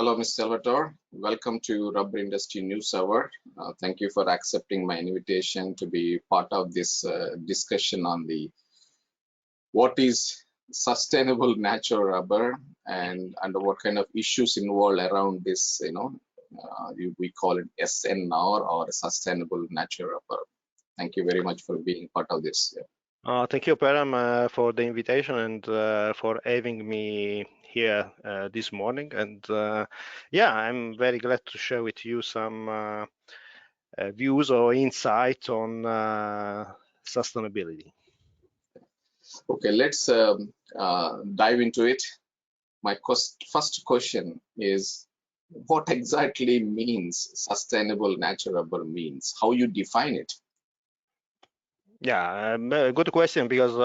Hello, Mr. Salvatore. Welcome to Rubber Industry News Hour. Thank you for accepting my invitation to be part of this discussion on the what is sustainable natural rubber and what kind of issues involved around this. We call it SNR or sustainable natural rubber. Thank you very much for being part of this. Thank you, Param, for the invitation and for having me here this morning. And yeah, I'm very glad to share with you some views or insight on sustainability. Okay, let's dive into it. My first question is, what exactly means sustainable natural rubber means? How you define it? Yeah, good question, because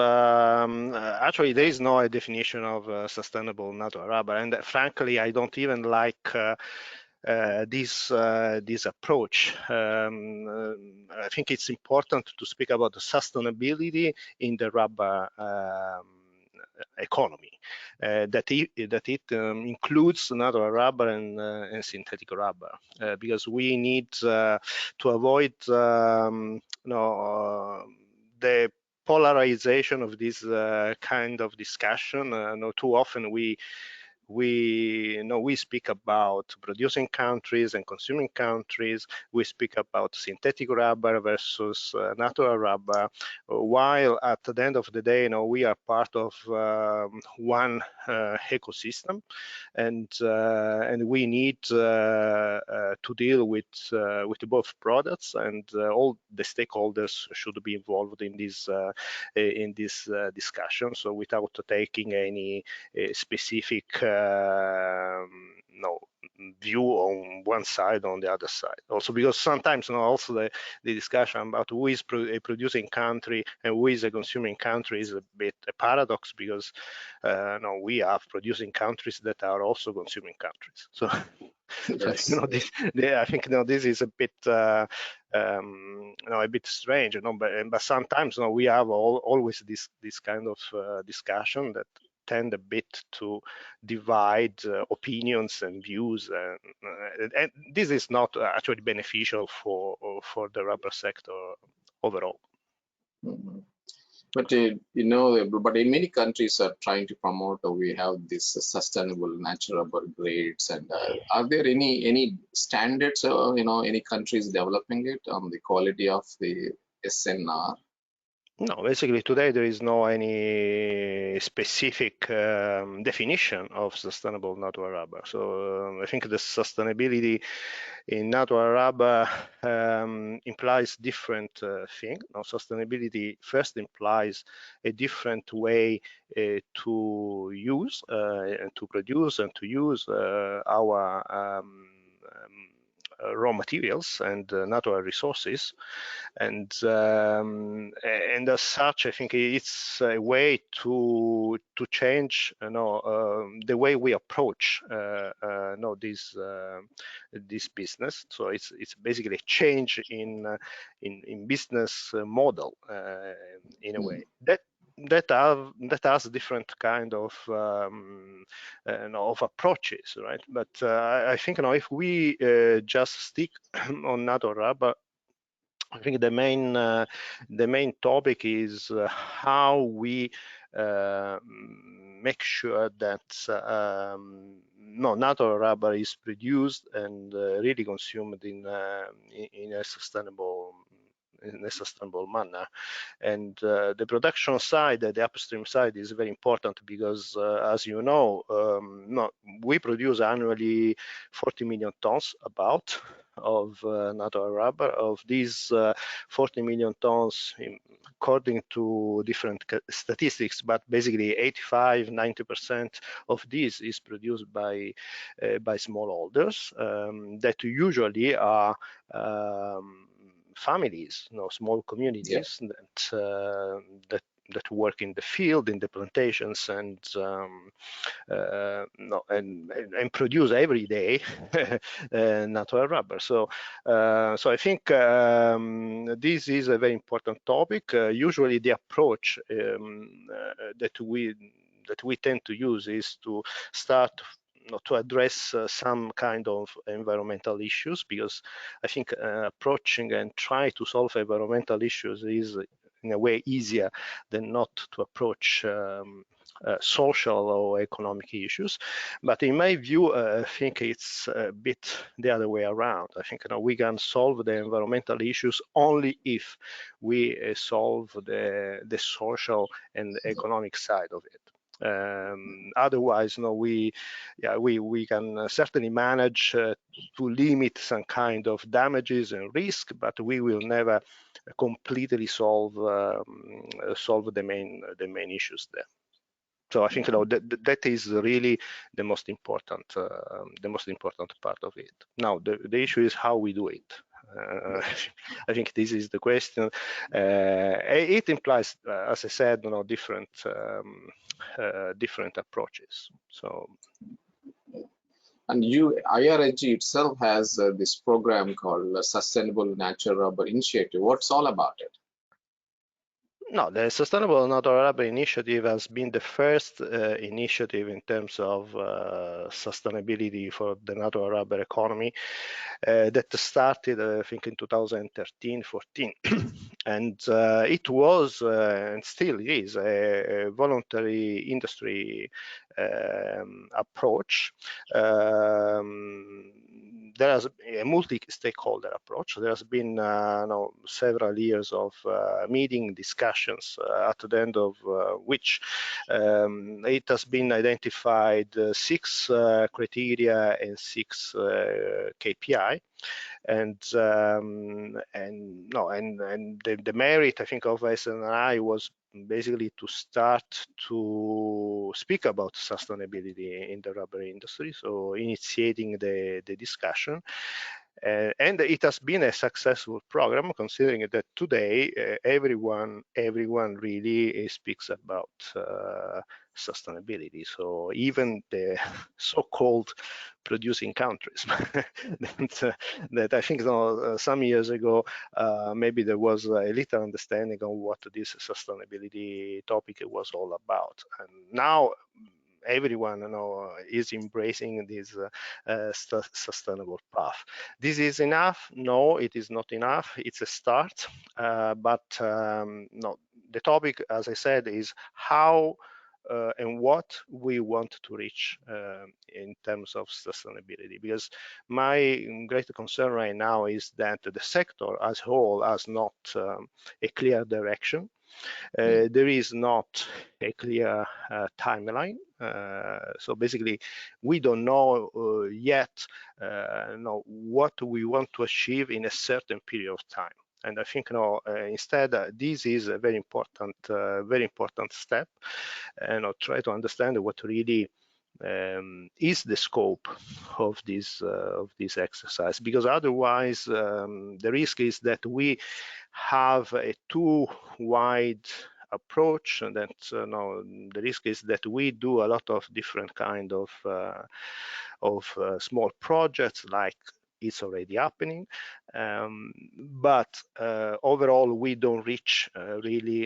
actually there is no definition of sustainable natural rubber, and frankly, I don't even like this approach. I think it's important to speak about the sustainability in the rubber economy, that it includes natural rubber and synthetic rubber, because we need to avoid the polarization of this kind of discussion. Too often we speak about producing countries and consuming countries. We speak about synthetic rubber versus natural rubber, while at the end of the day, we are part of one ecosystem, and we need to deal with both products, and all the stakeholders should be involved in this discussion. So without taking any specific view on one side on the other side. Also because sometimes also the discussion about who is a producing country and who is a consuming country is a bit a paradox, because we have producing countries that are also consuming countries. So, Yes. I think this is a bit a bit strange, but sometimes we have always this kind of discussion that tend a bit to divide opinions and views, and this is not actually beneficial for the rubber sector overall. Mm-hmm. But but in many countries are trying to promote, we have this sustainable natural rubber grades, and are there any standards, any countries developing it on the quality of the SNR? No, basically today there is no any specific definition of sustainable natural rubber. So I think the sustainability in natural rubber implies different things. Now, sustainability first implies a different way to use and to produce and to use our raw materials and natural resources, and as such, I think it's a way to change, the way we approach, this business. So it's basically a change in business model in a way that has different kind of approaches, right? But I think if we just stick on natural rubber, I think the main topic is how we make sure that natural rubber is produced and really consumed in a sustainable manner. And the production side, the upstream side, is very important because, as you know, we produce annually 40 million tons about of natural rubber. Of these 40 million tons, according to different statistics, but basically 85–90% of this is produced by smallholders that usually are families, small communities, yeah, that work in the field, in the plantations, and produce every day natural rubber. So I think this is a very important topic. Usually, the approach that we tend to use is to start to address some kind of environmental issues, because I think approaching and try to solve environmental issues is in a way easier than not to approach social or economic issues. But in my view, I think it's a bit the other way around. I think we can solve the environmental issues only if we solve the social and economic side of it. Otherwise, we can certainly manage to limit some kind of damages and risk, but we will never completely solve the main issues there. So I think that is really the most important part of it. Now the issue is how we do it. I think this is the question. It implies, as I said, different approaches. So. And IRSG itself has this program called Sustainable Natural Rubber Initiative. What's all about it? No, the Sustainable Natural Rubber Initiative has been the first initiative in terms of sustainability for the natural rubber economy that started, I think, in 2013-14. And it was, and still is, a voluntary industry approach. There has a multi-stakeholder approach. There has been several years of meeting discussions at the end of which it has been identified 6 criteria and 6 KPI. And the merit, I think, of SNI was basically to start to speak about sustainability in the rubber industry, so initiating the discussion. And it has been a successful program, considering that today everyone really speaks about sustainability. So even the so-called producing countries that I think some years ago maybe there was a little understanding of what this sustainability topic was all about, and now everyone is embracing this sustainable path. This is enough? No, it is not enough. It's a start, but no, the topic, as I said, is how and what we want to reach in terms of sustainability, because my great concern right now is that the sector as a whole has not a clear direction. There is not a clear timeline. So basically, we don't know yet what we want to achieve in a certain period of time. And I think instead, this is a very important step, and try to understand what really is the scope of this exercise, because otherwise the risk is that we have a too wide approach, and that the risk is that we do a lot of different kind of small projects, like it's already happening, but overall we don't reach really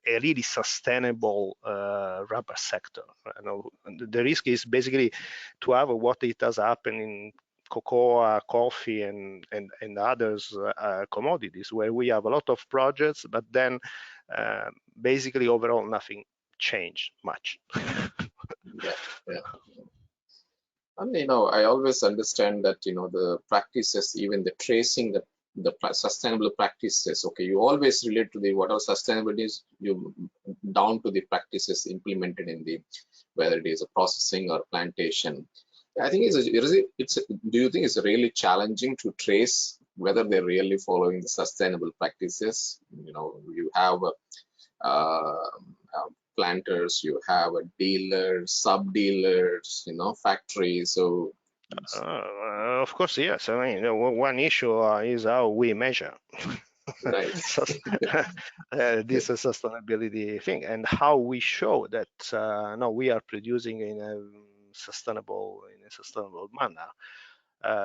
a really sustainable rubber sector. The risk is basically to have what it has happened in cocoa, coffee, and others commodities, where we have a lot of projects, but then basically overall nothing changed much. Yeah. And I always understand that the practices, even the tracing the sustainable practices, okay, you always relate to the whatever sustainability is, you down to the practices implemented in whether it is a processing or plantation. I think do you think it's really challenging to trace whether they're really following the sustainable practices? You have planters, you have dealers, sub-dealers, factories. So of course, yes. I mean, one issue is how we measure right. this sustainability thing, and how we show that we are producing in a sustainable manner.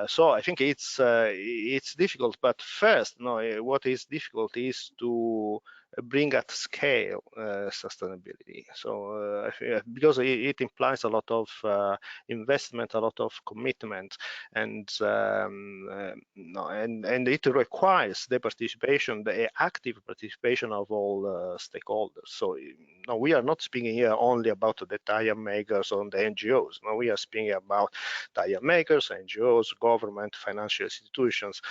So I think it's difficult, but first, what is difficult is to bring at scale sustainability. So because it implies a lot of investment, a lot of commitment, and and it requires the participation, the active participation of all stakeholders. So no, we are not speaking here only about the tire makers or the NGOs. No, we are speaking about tire makers, NGOs, government, financial institutions,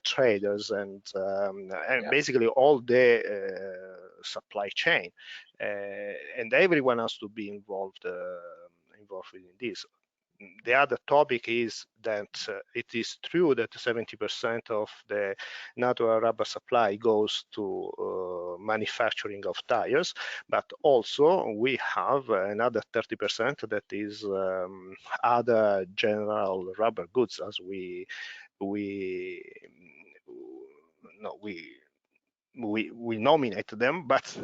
traders, and basically all the supply chain, and everyone has to be involved in this. The other topic is that it is true that 70% of the natural rubber supply goes to manufacturing of tires, but also we have another 30% that is other general rubber goods, as we nominate them, but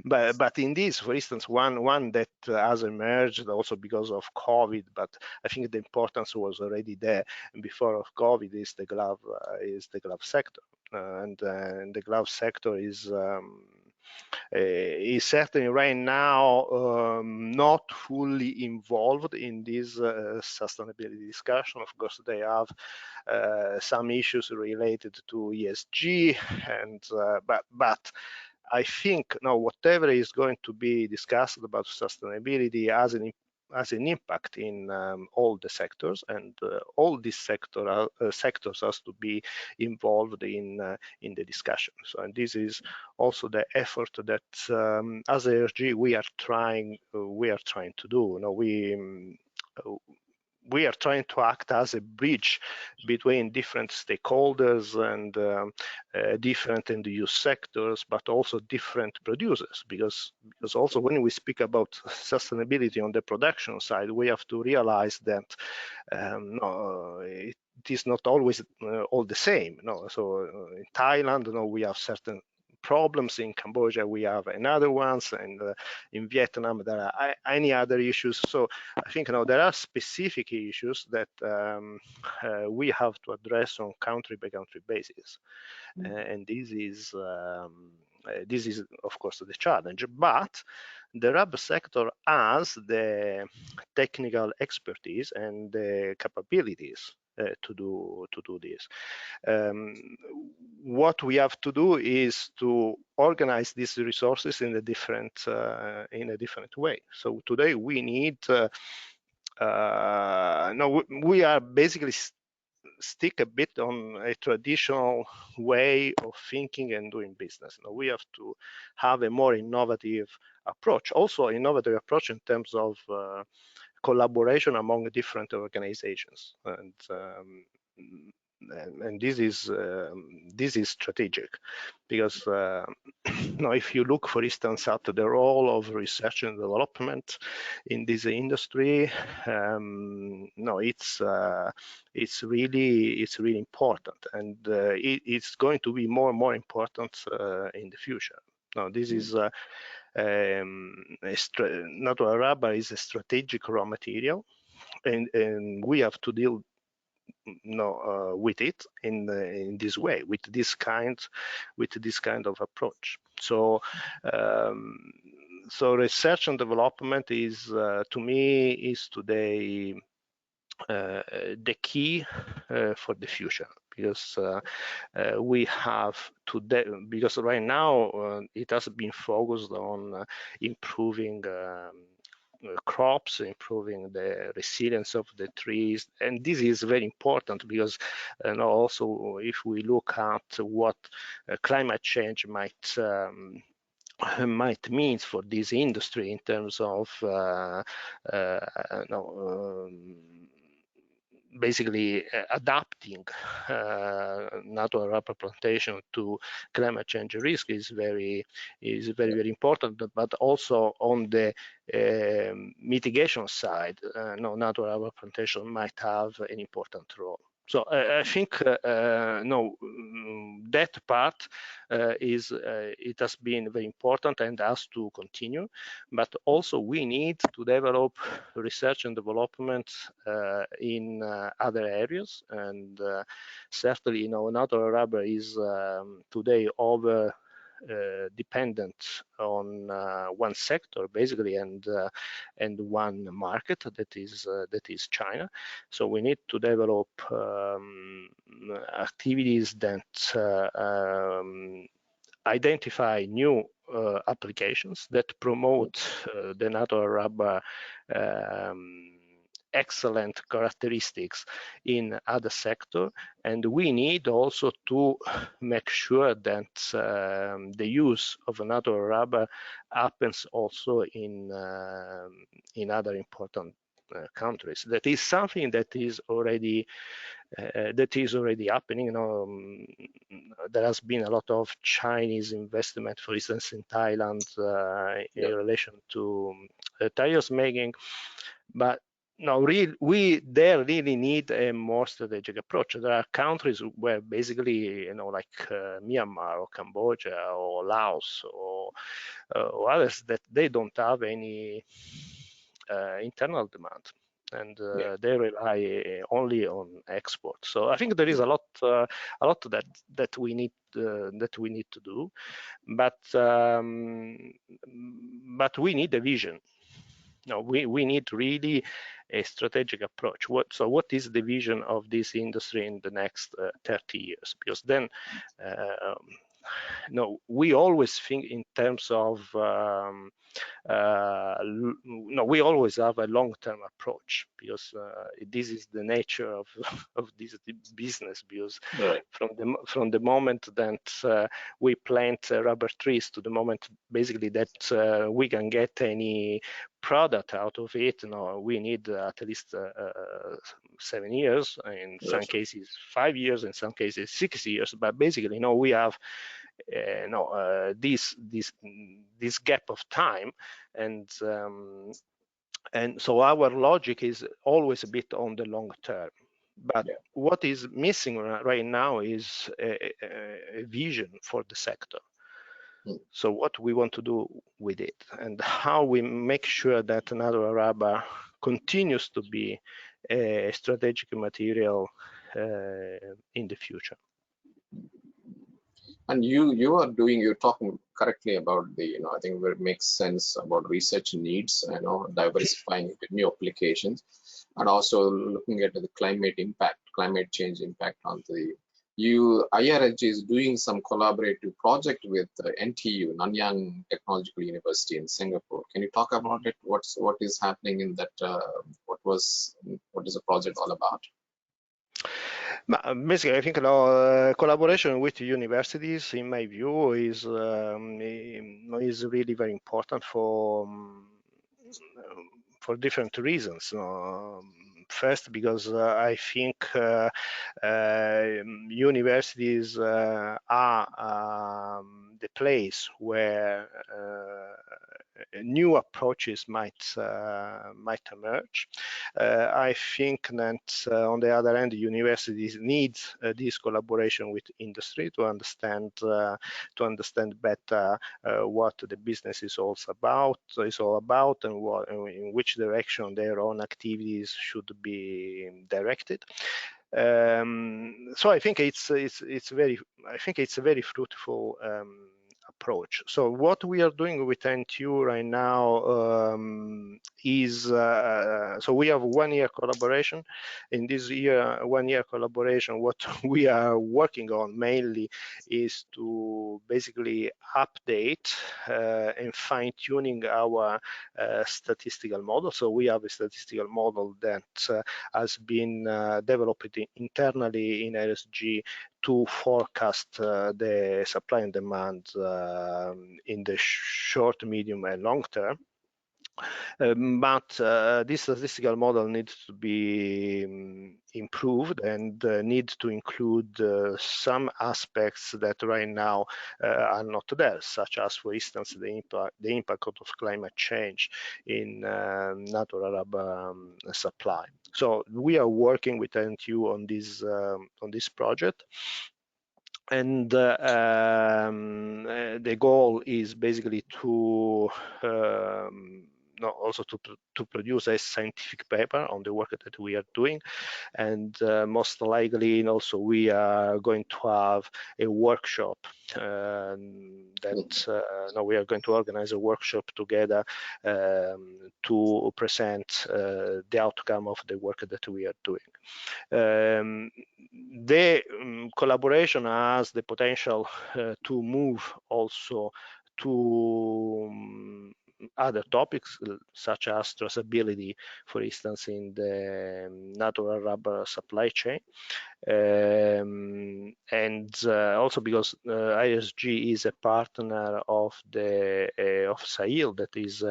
but in this, for instance, one that has emerged also because of COVID, but I think the importance was already there before of COVID, is the glove sector, and the glove sector is certainly right now not fully involved in this sustainability discussion. Of course, they have some issues related to ESG, and but I think now whatever is going to be discussed about sustainability has an impact in all the sectors, and all these sectors has to be involved in the discussion. So, and this is also the effort that as IRSG we are trying to do. You know, we are trying to act as a bridge between different stakeholders and different end-use sectors, but also different producers, because also when we speak about sustainability on the production side, we have to realize that it is not always all the same. No, so in Thailand, we have certain problems. In Cambodia we have another ones, and in Vietnam there are any other issues. So I think there are specific issues that we have to address on country by country basis, and this is of course the challenge. But the rubber sector has the technical expertise and the capabilities to do this. What we have to do is to organize these resources in a different way. So today we need we are basically stick a bit on a traditional way of thinking and doing business. Now we have to have a more innovative approach, also innovative approach in terms of collaboration among different organizations, and this is strategic, because if you look, for instance, at the role of research and development in this industry, it's really important, and it's going to be more and more important in the future. Now this is natural rubber is a strategic raw material, and we have to deal with it in this way, with this kind of approach. So so research and development is to me is today the key for the future, because we have today, because right now it has been focused on improving crops, improving the resilience of the trees, and this is very important, because also if we look at what climate change might mean for this industry in terms of basically adapting natural rubber plantation to climate change risk is very important, but also on the mitigation side, natural rubber plantation might have an important role. So I think that part it has been very important and has to continue, but also we need to develop research and development in other areas, and certainly natural rubber is today over dependent on one sector basically and one market that is China. So we need to develop activities that identify new applications that promote the natural rubber excellent characteristics in other sector, and we need also to make sure that the use of natural rubber happens also in other important countries. That is something that is already happening. You know, there has been a lot of Chinese investment, for instance, in Thailand in relation to tires making, but no, we there really need a more strategic approach. There are countries where basically, you know, like Myanmar or Cambodia or Laos or others, that they don't have any internal demand, and they rely only on export. So I think there is a lot that we need to do, but we need a vision. No, we need really a strategic approach. What is the vision of this industry in the next 30 years? Because then, no, we always think in terms of no, we always have a long-term approach, because this is the nature of this business. Because from the moment that we plant rubber trees to the moment basically that we can get any product out of it, you know, we need at least 7 years, in some cases 5 years, in some cases 6 years. But basically, you know, we have this gap of time, and so our logic is always a bit on the long term. But what is missing right now is a vision for the sector. So what we want to do with it, and how we make sure that natural rubber continues to be a strategic material in the future. And you're talking correctly about the, you know, I think it makes sense about research needs, you know, diversifying into new applications, and also looking at the climate change impact on the IRSG is doing some collaborative project with NTU, Nanyang Technological University in Singapore. Can you talk about it? What is happening in that? What is the project all about? Basically, I think collaboration with universities, in my view, is really very important for different reasons. First, because I think universities are the place where new approaches might emerge. I think that on the other hand, universities need this collaboration with industry to understand better what the business is all about, and in which direction their own activities should be directed. So I think it's a very fruitful approach. So what we are doing with NTU right now is so we have 1 year collaboration. In this 1 year collaboration, what we are working on mainly is to basically update and fine-tuning our statistical model. So we have a statistical model that has been developed internally in IRSG to forecast the supply and demand in the short, medium, and long term. But this statistical model needs to be improved and needs to include some aspects that right now are not there, such as, for instance, the impact of climate change in natural rubber supply. So we are working with NTU on this project. And the goal is basically to also to produce a scientific paper on the work that we are doing. And most likely also we are going to have a workshop we are going to organize a workshop together to present the outcome of the work that we are doing. The collaboration has the potential to move also to other topics such as traceability, for instance, in the natural rubber supply chain. And also because IRSG is a partner of the of SAIL, that is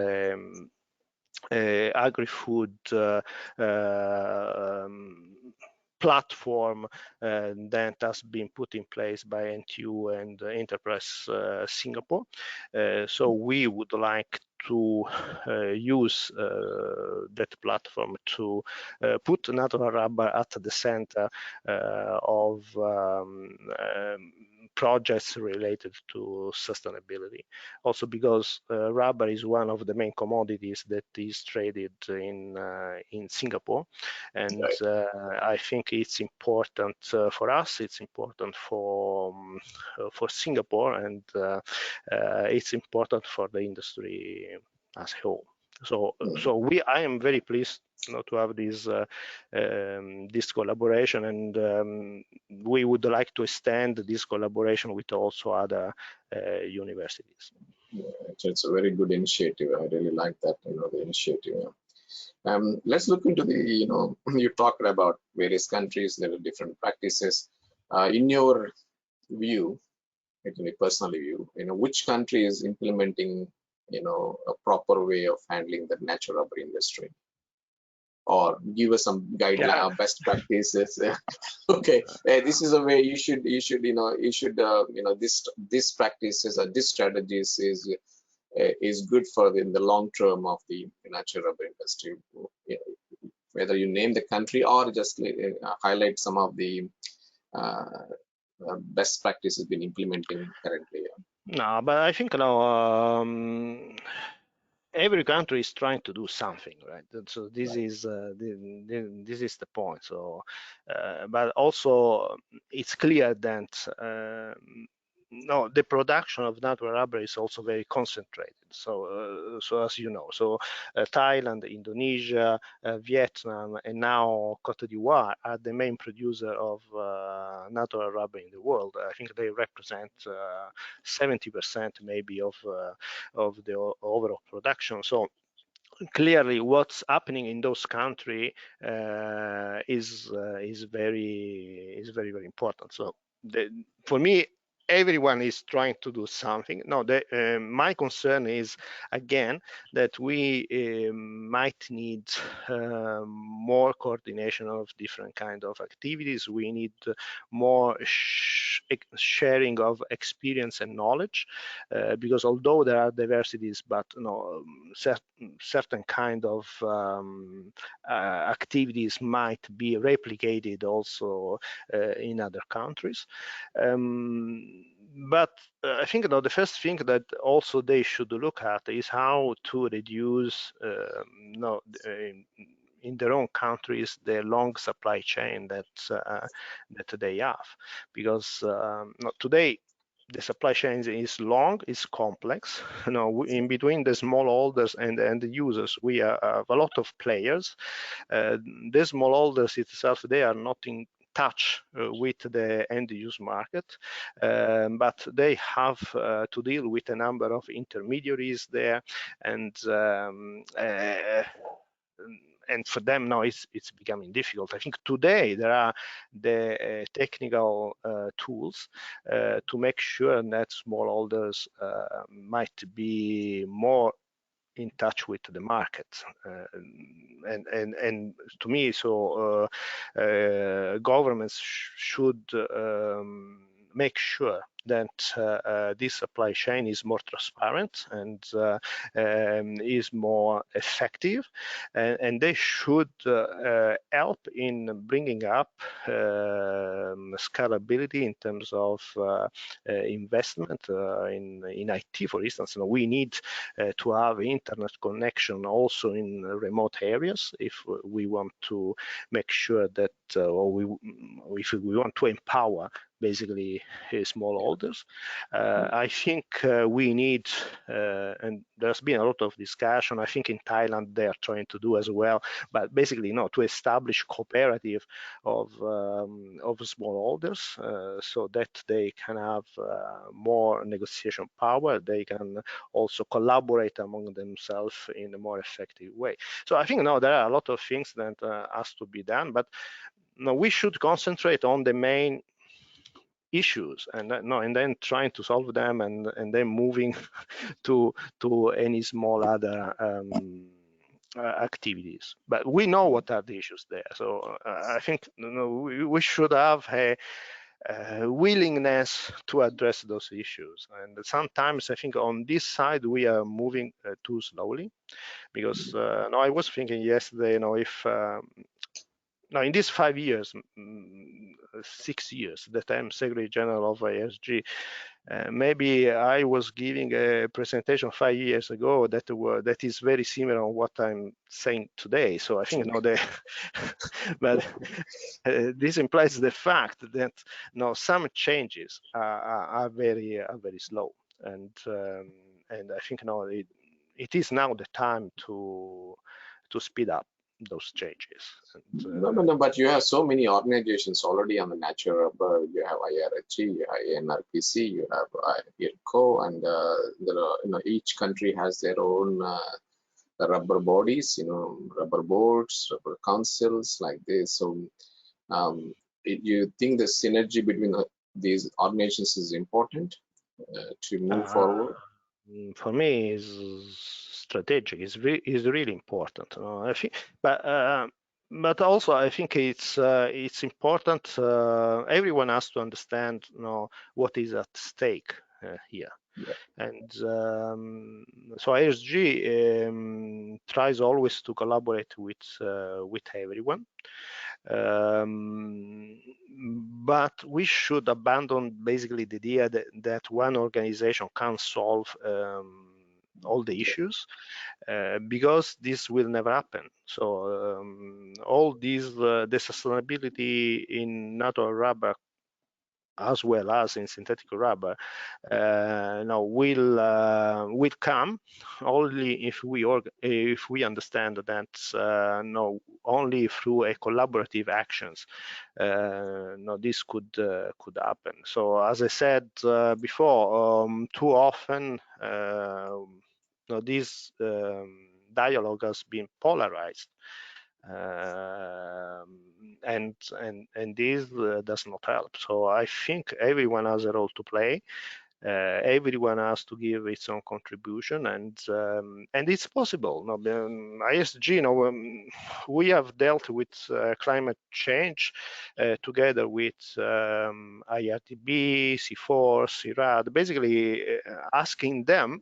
agri-food platform that has been put in place by NTU and Enterprise Singapore. So we would like to use that platform to put natural rubber at the center of projects related to sustainability. Also because rubber is one of the main commodities that is traded in Singapore, and I think it's important for us. It's important for Singapore, and it's important for the industry as a whole. So I am very pleased to have this this collaboration, and we would like to extend this collaboration with also other universities. Yeah, it's a very good initiative. I really like that, the initiative. Let's look into the, you talked about various countries, there are different practices. In your view, in a personal view, which country is implementing, a proper way of handling the natural rubber industry? Or give us some guideline, best practices. Okay, this is a way you should, this practices or this strategies is good for in the long term of the natural rubber industry. Whether you name the country or just highlight some of the best practices been implementing currently. No, but I think now every country is trying to do something, right? So this is this is the point. So, but also it's clear that no, the production of natural rubber is also very concentrated. So, as you know, so Thailand, Indonesia, Vietnam, and now Cote d'Ivoire are the main producer of natural rubber in the world. I think they represent 70% maybe of the overall production. So clearly what's happening in those countries is very important. So for me, everyone is trying to do something. No, my concern is again that we might need more coordination of different kind of activities. We need more sharing of experience and knowledge, because although there are diversities, but certain kind of activities might be replicated also in other countries. But I think the first thing that also they should look at is how to reduce in their own countries the long supply chain that they have, because today the supply chain is long, is complex. In between the smallholders and the users, we have a lot of players. The smallholders itself, they are not in touch with the end use market, but they have to deal with a number of intermediaries there, and for them now it's becoming difficult. I think today there are the technical tools to make sure that smallholders might be more in touch with the market, and to me, so governments should make sure that this supply chain is more transparent and is more effective, and they should help in bringing up scalability in terms of investment in IT, for instance. We need to have internet connection also in remote areas if we want to make sure that, if we want to empower basically smallholders. I think we need, and there's been a lot of discussion, I think in Thailand they are trying to do as well, but basically to establish cooperative of smallholders so that they can have more negotiation power. They can also collaborate among themselves in a more effective way. So I think there are a lot of things that has to be done, but we should concentrate on the main issues and then trying to solve them and then moving to any small other activities. But we know what are the issues there. So I think we should have a willingness to address those issues. And sometimes I think on this side we are moving too slowly, because I was thinking yesterday, if now, in these 5 years, 6 years that I'm Secretary General of IRSG, maybe I was giving a presentation 5 years ago that is very similar on what I'm saying today. So I think but this implies the fact that some changes are very slow, and I think it is now the time to speed up those changes. No, but you have so many organizations already on the natural rubber. You have IRSG, you have NRPC, you have IRCO, and there are, each country has their own rubber bodies, rubber boards, rubber councils like this. So you think the synergy between these organizations is important to move forward? For me, is strategic. Is really important. I think, but also I think it's important. Everyone has to understand, what is at stake here. Yeah. And so IRSG tries always to collaborate with everyone. But we should abandon basically the idea that one organization can solve all the issues, because this will never happen. So all these, the sustainability in natural rubber as well as in synthetic rubber will come only if we understand that only through a collaborative actions this could happen. So as I said before, too often this dialogue has been polarized. And this does not help. So I think everyone has a role to play. Everyone has to give its own contribution, and it's possible. IRSG, we have dealt with climate change together with IRTB, C4, CIRAD, basically asking them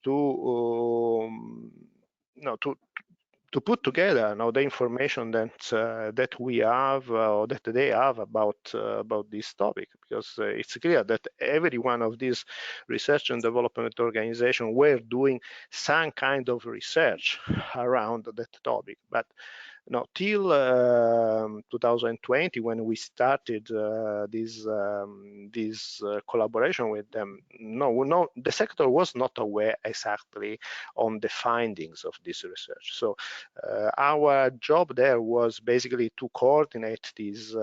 to put together the information that we have or that they have about this topic, because it's clear that every one of these research and development organizations were doing some kind of research around that topic. But till 2020, when we started this collaboration with them, the sector was not aware exactly on the findings of this research. So our job there was basically to coordinate this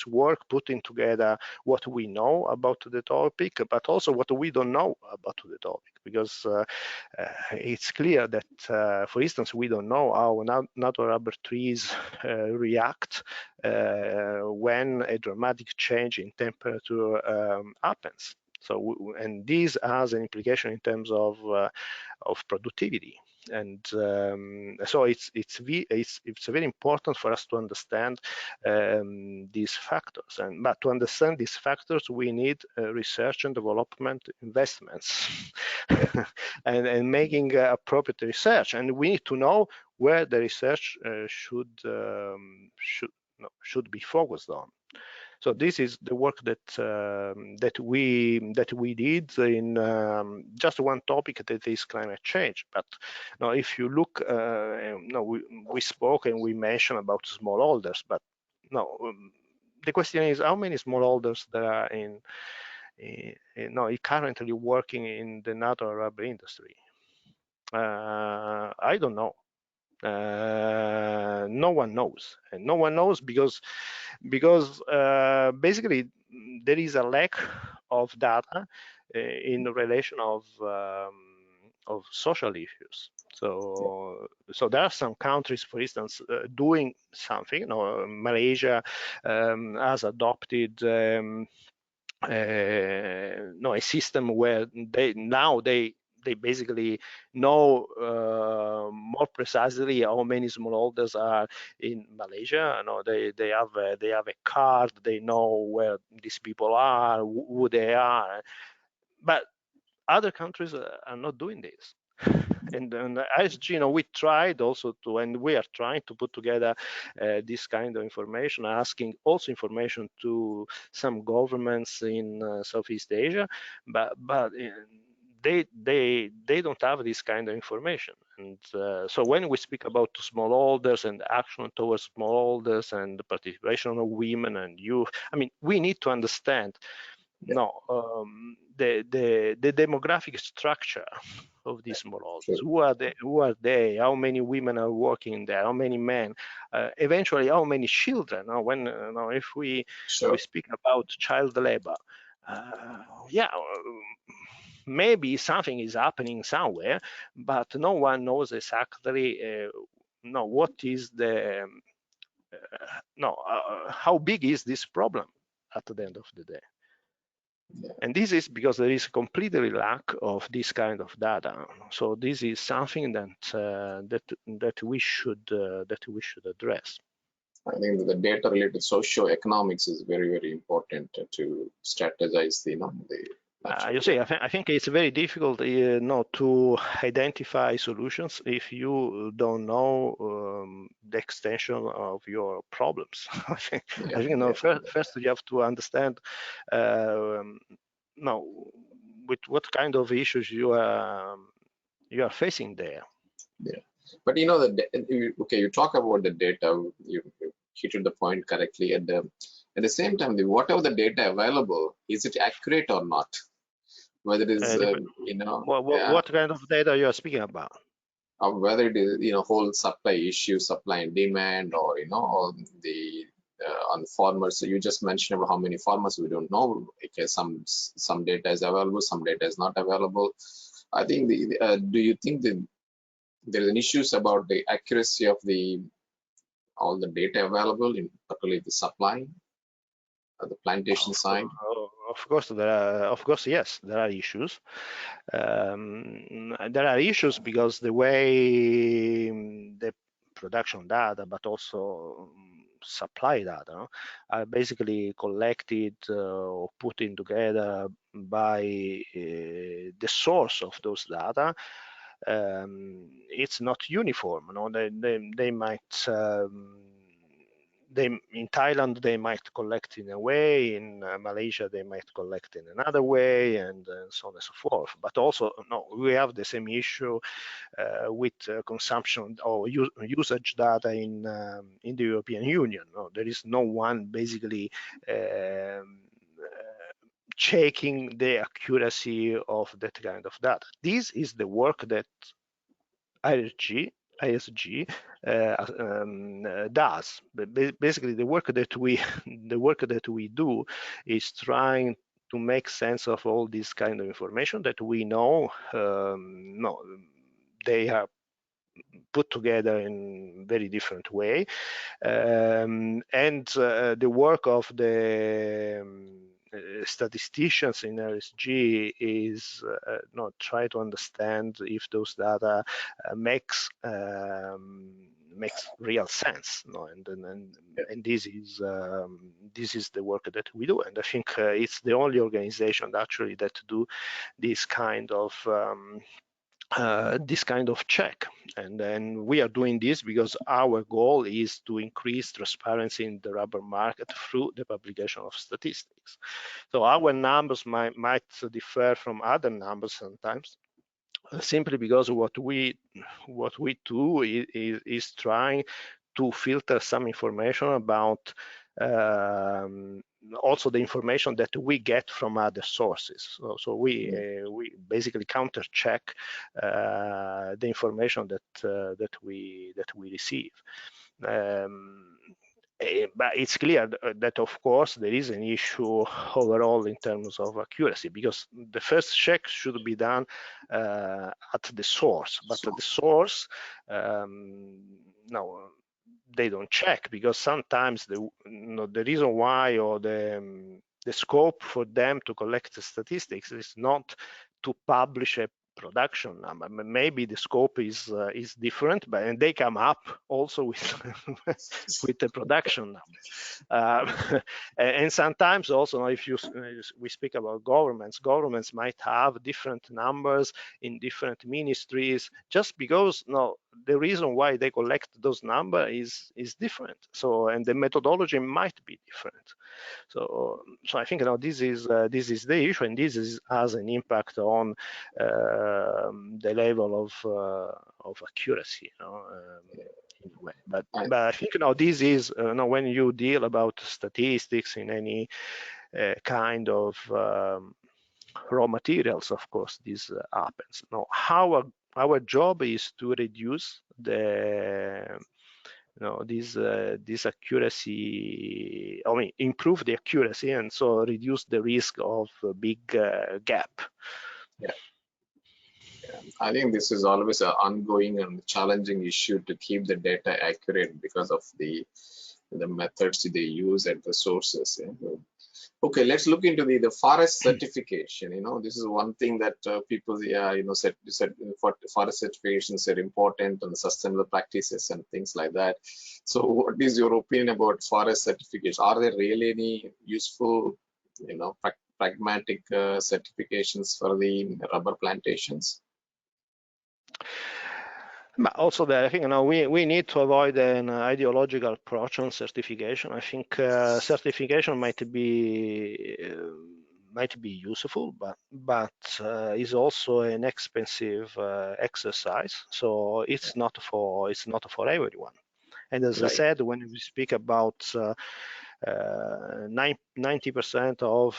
work, putting together what we know about the topic, but also what we don't know about the topic, because it's clear that, for instance, we don't know how natural rubber trees react when a dramatic change in temperature happens. So, and this has an implication in terms of productivity. And so it's very important for us to understand these factors. But to understand these factors, we need research and development investments, and making appropriate research. And we need to know where the research should be focused on. So this is the work that we did in just one topic, that is climate change. But now, if you look, we spoke and we mentioned about smallholders, but no, the question is how many smallholders there are currently working in the natural rubber industry. I don't know. No one knows, and no one knows because basically there is a lack of data in relation of social issues. So there are some countries, for instance, doing something. You know, Malaysia has adopted a system where they basically know more precisely how many smallholders are in Malaysia. You know, they have a card. They know where these people are, who they are. But other countries are not doing this. And IRSG, we tried also to, and we are trying to put together this kind of information, asking also information to some governments in Southeast Asia, but they don't have this kind of information. And so when we speak about smallholders and action towards smallholders and the participation of women and youth, I mean, we need to understand the demographic structure of these smallholders. Who are they? How many women are working there? How many men? Eventually, how many children? If we speak about child labor, maybe something is happening somewhere, but no one knows exactly what is the how big is this problem at the end of the day. And this is because there is completely lack of this kind of data. So this is something that we should address. I think that the data related socio-economics is very, very important to strategize the you see, I think it's very difficult to identify solutions if you don't know the extension of your problems. I think first you have to understand with what kind of issues you are facing there. Yeah, but you talk about the data. You hit the point correctly. At the same time, whatever the data available, is it accurate or not? Whether it is what kind of data you are speaking about? Whether it is whole supply issue, supply and demand, or or the on farmers. So you just mentioned about how many farmers we don't know. Okay, some data is available, some data is not available. I think do you think that there is an issues about the accuracy of all the data available, in particularly the supply, the plantation side? Of course, yes, there are issues. There are issues because the way the production data, but also supply data, are basically collected or put in together by the source of those data. It's not uniform. They might. In Thailand they might collect in a way, in Malaysia they might collect in another way, and so on and so forth. But also, we have the same issue with consumption or usage data in the European Union. There is no one basically checking the accuracy of that kind of data. This is the work that IRSG does. But basically, the work that we do is trying to make sense of all this kind of information that we know. They are put together in very different way, and the work of the statisticians in IRSG is try to understand if those data makes real sense, and this is the work that we do, and I think it's the only organization actually that do this kind of check. And then we are doing this because our goal is to increase transparency in the rubber market through the publication of statistics. So our numbers might differ from other numbers sometimes, simply because what we do is trying to filter some information about also the information that we get from other sources. So we basically counter check the information that we receive. But it's clear that, of course, there is an issue overall in terms of accuracy, because the first check should be done at the source, but at the source, no, they don't check, because sometimes the reason why, or the scope for them to collect the statistics is not to publish a production number. Maybe the scope is different, but and they come up also with with the production number. And sometimes also, if we speak about governments might have different numbers in different ministries, just because the reason why they collect those numbers is different. So, and the methodology might be different. So I think this is the issue, and this has an impact on the level of accuracy, in a way. But I think this is when you deal about statistics in any kind of raw materials, of course this happens. Now, our job is to reduce this accuracy, improve the accuracy, and so reduce the risk of a big gap. Yeah. I think this is always an ongoing and challenging issue to keep the data accurate because of the methods they use at the sources. Okay, let's look into the forest certification. This is one thing that people, said forest certifications are important, and sustainable practices and things like that. So what is your opinion about forest certification? Are there really any useful, pragmatic certifications for the rubber plantations? But also there, I think we need to avoid an ideological approach on certification. I think certification might be useful, but is also an expensive exercise. So it's not for everyone. And as I said, when we speak about 90% of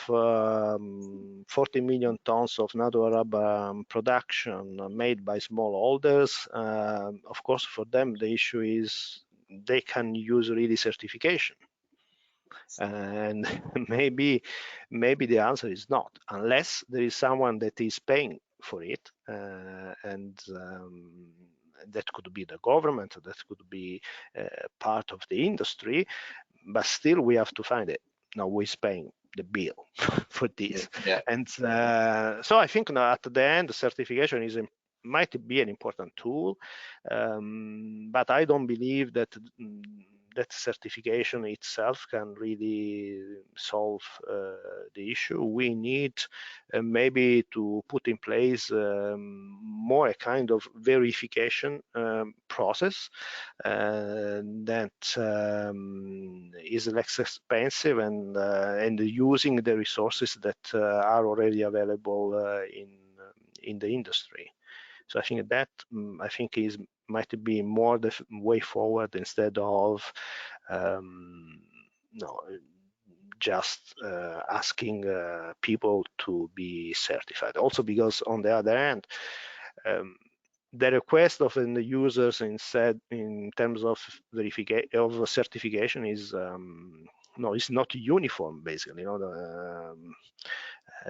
40 million tons of natural rubber production made by smallholders, of course, for them the issue is they can use really certification. And maybe the answer is not, unless there is someone that is paying for it, and that could be the government, that could be part of the industry, but still we have to find it. Now who is paying the bill for this? Yeah. And so I think at the end, certification might be an important tool, but I don't believe that certification itself can really solve the issue. We need maybe to put in place more a kind of verification process that is less expensive, and using the resources that are already available in the industry. So I think that might be more the way forward, instead of just asking people to be certified. Also because on the other hand, the request of the users in terms of verification of certification is not uniform. Basically,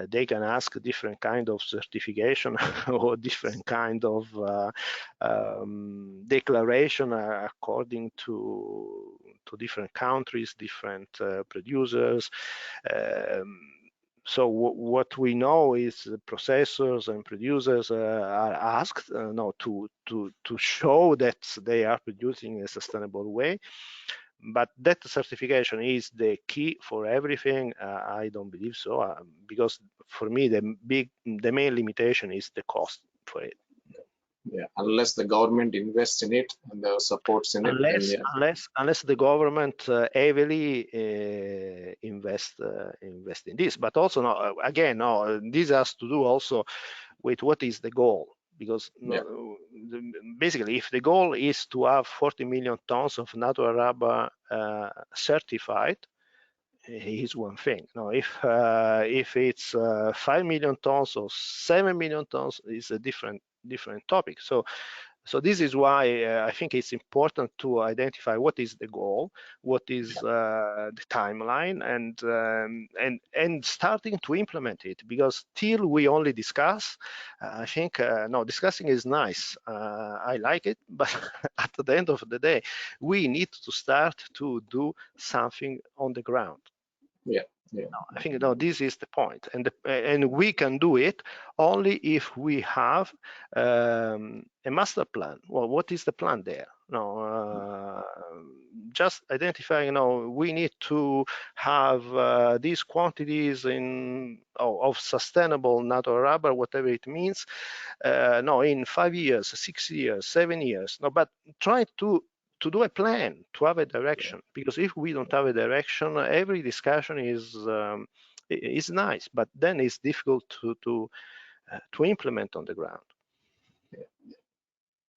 they can ask different kind of certification or different kind of declaration according to different countries, different producers. So what we know is the processors and producers are asked to show that they are producing in a sustainable way. But that certification is the key for everything. I don't believe so, because for me the main limitation is the cost for it. Yeah, unless the government invests in it and the supports in it, then yeah. Unless the government heavily invest in this. But also, no, again, no, this has to do also with what is the goal. Because Yeah. basically, if the goal is to have 40 million tons of natural rubber certified, is one thing. Now, if it's 5 million tons or 7 million tons, is a different topic. So this is why I think it's important to identify what is the goal, what is the timeline, and starting to implement it. Because till we only discuss, I think no, discussing is nice. I like it, but at the end of the day, we need to start to do something on the ground. Yeah. Yeah. I think this is the point, and we can do it only if we have a master plan. Well, what is the plan there? No, just identifying. We need to have these quantities of sustainable natural rubber, whatever it means. In 5 years, 6 years, 7 years. No, but try to do a plan, to have a direction. Because if we don't have a direction, every discussion is nice, but then it's difficult to implement on the ground.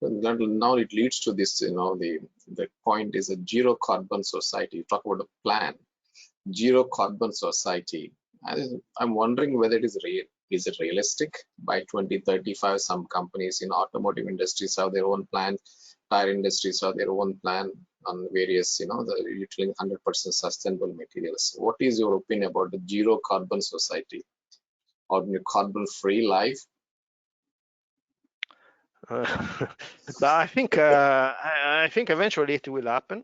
Now it leads to this, the point is a zero carbon society. You talk about a plan, zero carbon society. I'm wondering whether it is realistic by 2035. Some companies in automotive industries have their own plan, tire industries have their own plan on various, the utilizing 100% sustainable materials. What is your opinion about the zero carbon society or carbon free life? But I think eventually it will happen.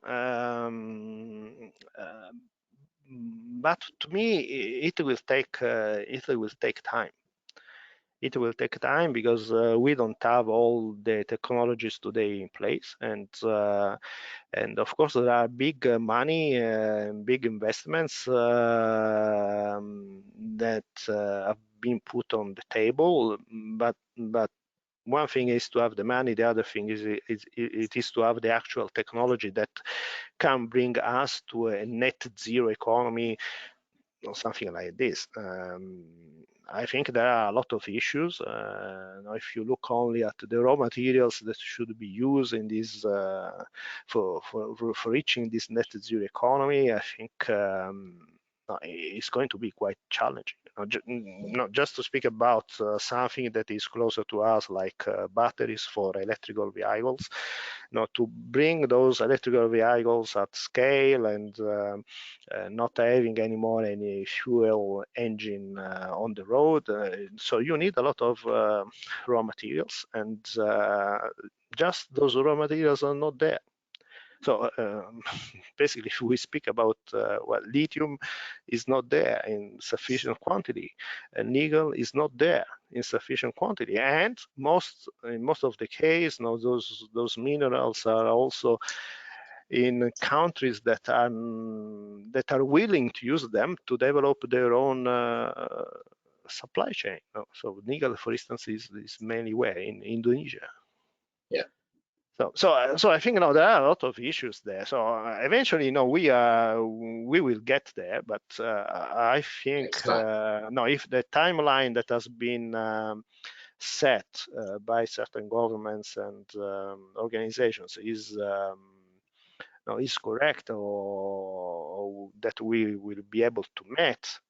But to me, it will take time. It will take time because we don't have all the technologies today in place, and of course there are big money, big investments that have been put on the table. But one thing is to have the money, the other thing is it is to have the actual technology that can bring us to a net zero economy or something like this. I think there are a lot of issues. If you look only at the raw materials that should be used in this for reaching this net zero economy, I think it's going to be quite challenging. Not just to speak about something that is closer to us, like batteries for electrical vehicles. To bring those electrical vehicles at scale and not having anymore any fuel engine on the road. So you need a lot of raw materials, and just those raw materials are not there. So basically, if we speak about lithium is not there in sufficient quantity, and nickel is not there in sufficient quantity, and in most of the case, those minerals are also in countries that are willing to use them to develop their own supply chain. So nickel, for instance, is mainly where in Indonesia. Yeah. So I think there are a lot of issues there. So eventually, we will get there. But I think if the timeline that has been set by certain governments and organizations is correct, or that we will be able to meet,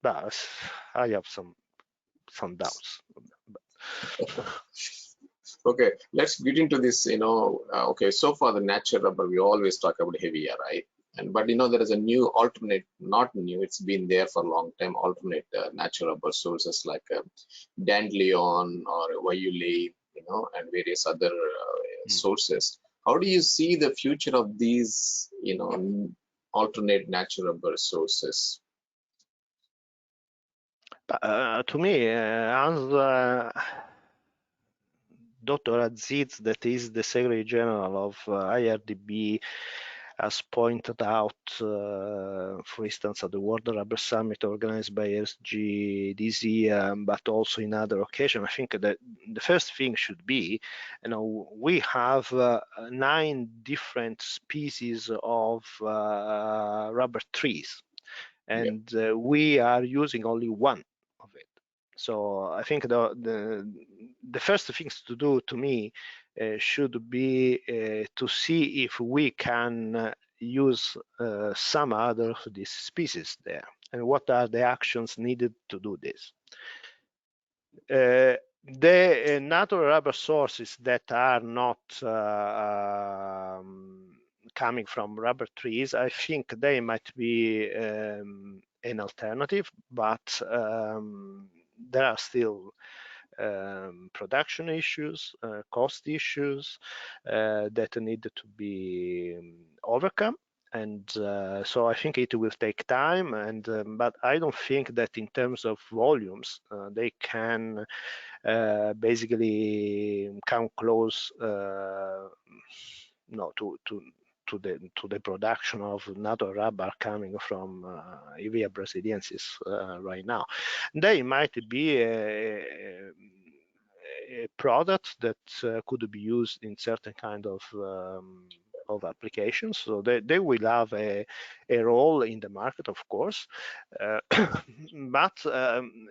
but I have some doubts. Okay, let's get into this. Okay, so far the natural rubber, we always talk about heavier, right? But there is a new alternate, not new, it's been there for a long time, alternate natural rubber sources like dandelion or violet, and various other sources. How do you see the future of these, alternate natural rubber sources? To me, as Dr. Aziz, that is the Secretary General of IRDB, has pointed out, for instance, at the World Rubber Summit organized by IRSG this year, but also in other occasions. I think that the first thing should be, we have 9 different species of rubber trees, and we are using only one of it. So I think the first things to do, to me, should be to see if we can use some other of these species there, and what are the actions needed to do this. The natural rubber sources that are not coming from rubber trees, I think they might be an alternative, but there are still production issues, cost issues that need to be overcome. And so I think it will take time, and but I don't think that in terms of volumes they can basically come close to the production of natural rubber coming from Hevea brasiliensis right now. They might be a product that could be used in certain kind of applications, so they will have a role in the market, of course, but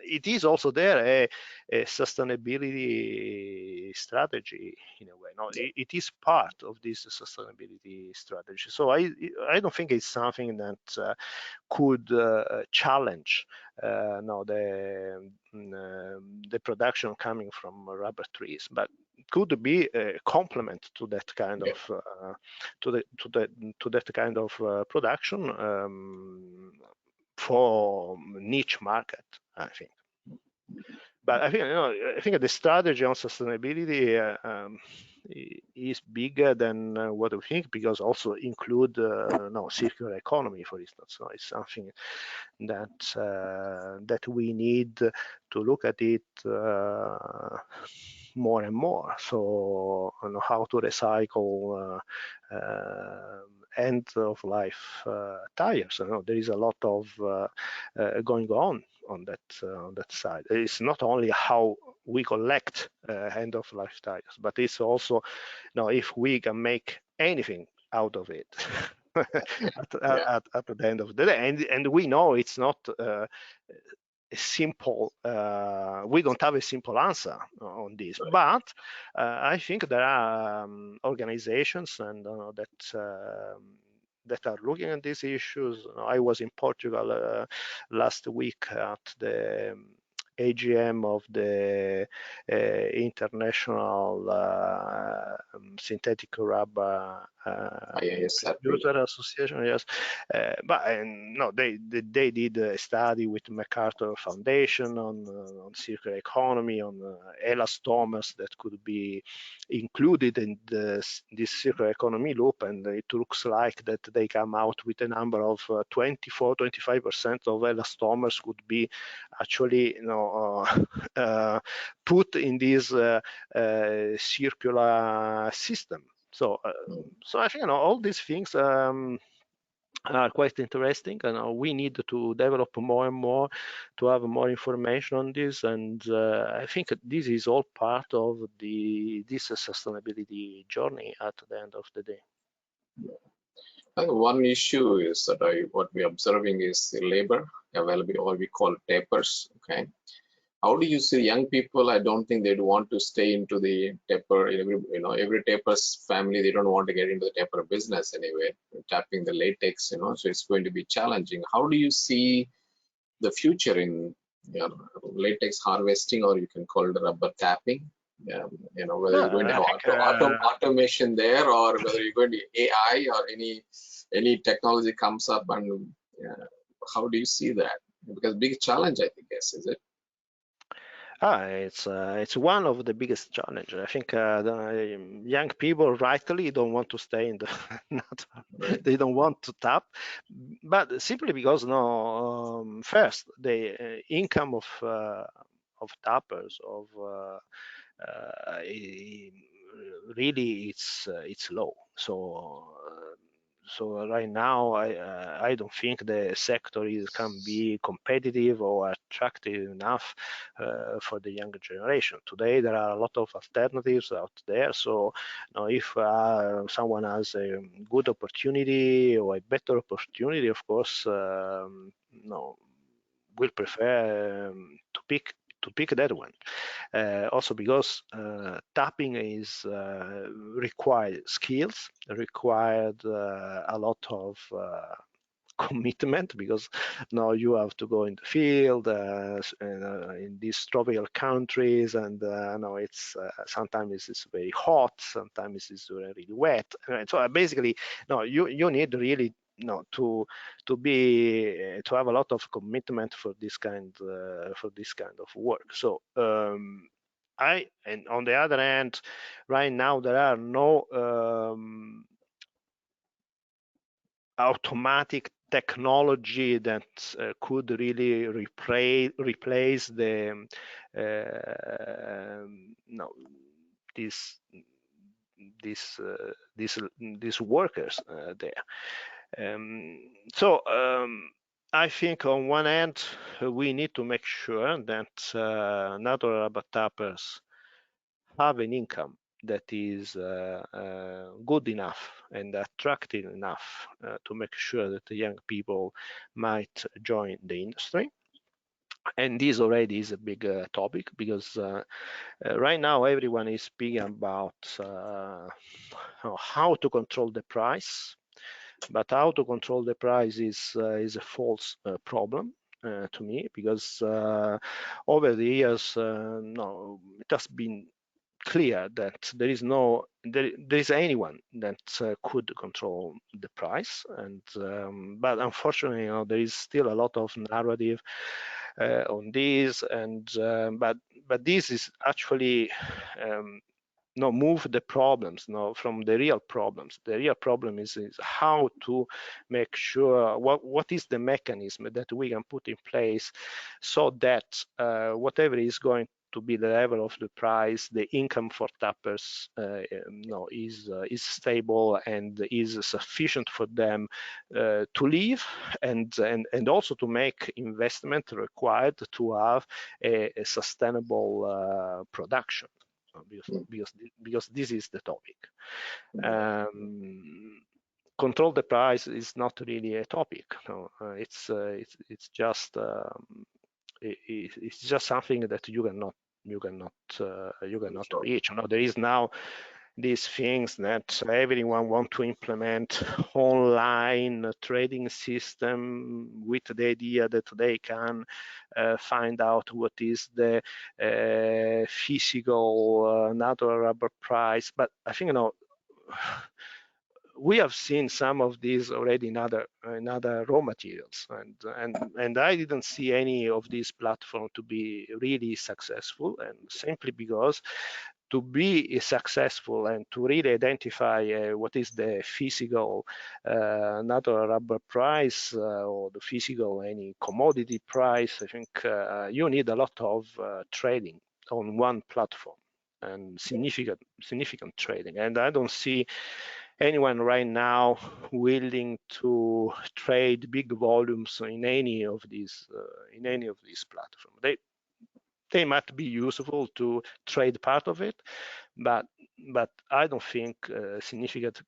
it is also there a sustainability strategy in a way. No, it is part of this sustainability strategy. So I don't think it's something that could challenge the production coming from rubber trees, but could be a complement to that kind of to that kind of production for niche market, I think. But I think the strategy on sustainability is bigger than what we think, because also include circular economy, for instance. So it's something that we need to look at it more and more. So how to recycle end of life tires. There is a lot of going on that side. It's not only how we collect end of life tires, but it's also if we can make anything out of it at the end of the day. And we know it's not a simple, we don't have a simple answer on this, but I think there are organizations and that are looking at these issues. I was in Portugal last week at the AGM of the International Synthetic Rubber User Association. Yes, but they did a study with MacArthur Foundation on circular economy, on elastomers that could be included in this circular economy loop, and it looks like that they come out with a number of 24-25% of elastomers could be actually put in this circular system. So I think all these things are quite interesting, and we need to develop more and more to have more information on this. And I think this is all part of this sustainability journey at the end of the day. I think one issue is that what we're observing is the labor availability, or we call tapers. Okay, how do you see young people? I don't think they'd want to stay into the taper. Every taper's family, they don't want to get into the taper business anyway. Tapping the latex, so it's going to be challenging. How do you see the future in latex harvesting, or you can call it rubber tapping? Whether you're going to have automation there, or whether you're going to AI or any technology comes up, and how do you see that? Because big challenge, I think, yes, is it? It's one of the biggest challenges. I think the young people rightly don't want to stay in the not, Right. they don't want to tap, but simply because first the income of tappers really it's low. So right now, I don't think the sector can be competitive or attractive enough for the younger generation. Today, there are a lot of alternatives out there. So, if someone has a good opportunity or a better opportunity, of course, will prefer to pick that one. Also because tapping is required skills, required a lot of commitment, because now you have to go in the field in these tropical countries, and now it's sometimes it's very hot, sometimes it's really wet. So basically, no, you need really to have a lot of commitment for this kind of work. So and on the other hand, right now there are no automatic technology that could really replace the no these workers there. So I think on one hand we need to make sure that natural rubber tappers have an income that is good enough and attractive enough to make sure that the young people might join the industry. And this already is a big topic, because right now everyone is speaking about how to control the price, but how to control the price is a false problem to me, because over the years, no, it has been clear that there is anyone that could control the price, and but unfortunately, there is still a lot of narrative on this, and but this is actually move the problems from the real problems. The real problem is how to make sure what is the mechanism that we can put in place so that whatever is going to be the level of the price, the income for tappers is stable and is sufficient for them to live, and also to make investment required to have a sustainable production. Because this is the topic. Control the price is not really a topic. No, it's just it's just something that you cannot reach. There is now these things that everyone want to implement online trading system with the idea that they can find out what is the physical natural rubber price. But I think we have seen some of these already in other raw materials, and I didn't see any of these platforms to be really successful, and simply because to be successful and to really identify what is the physical natural rubber price or the physical any commodity price, I think you need a lot of trading on one platform, and significant trading. And I don't see anyone right now willing to trade big volumes in any of these platforms. They might be useful to trade part of it, but I don't think significant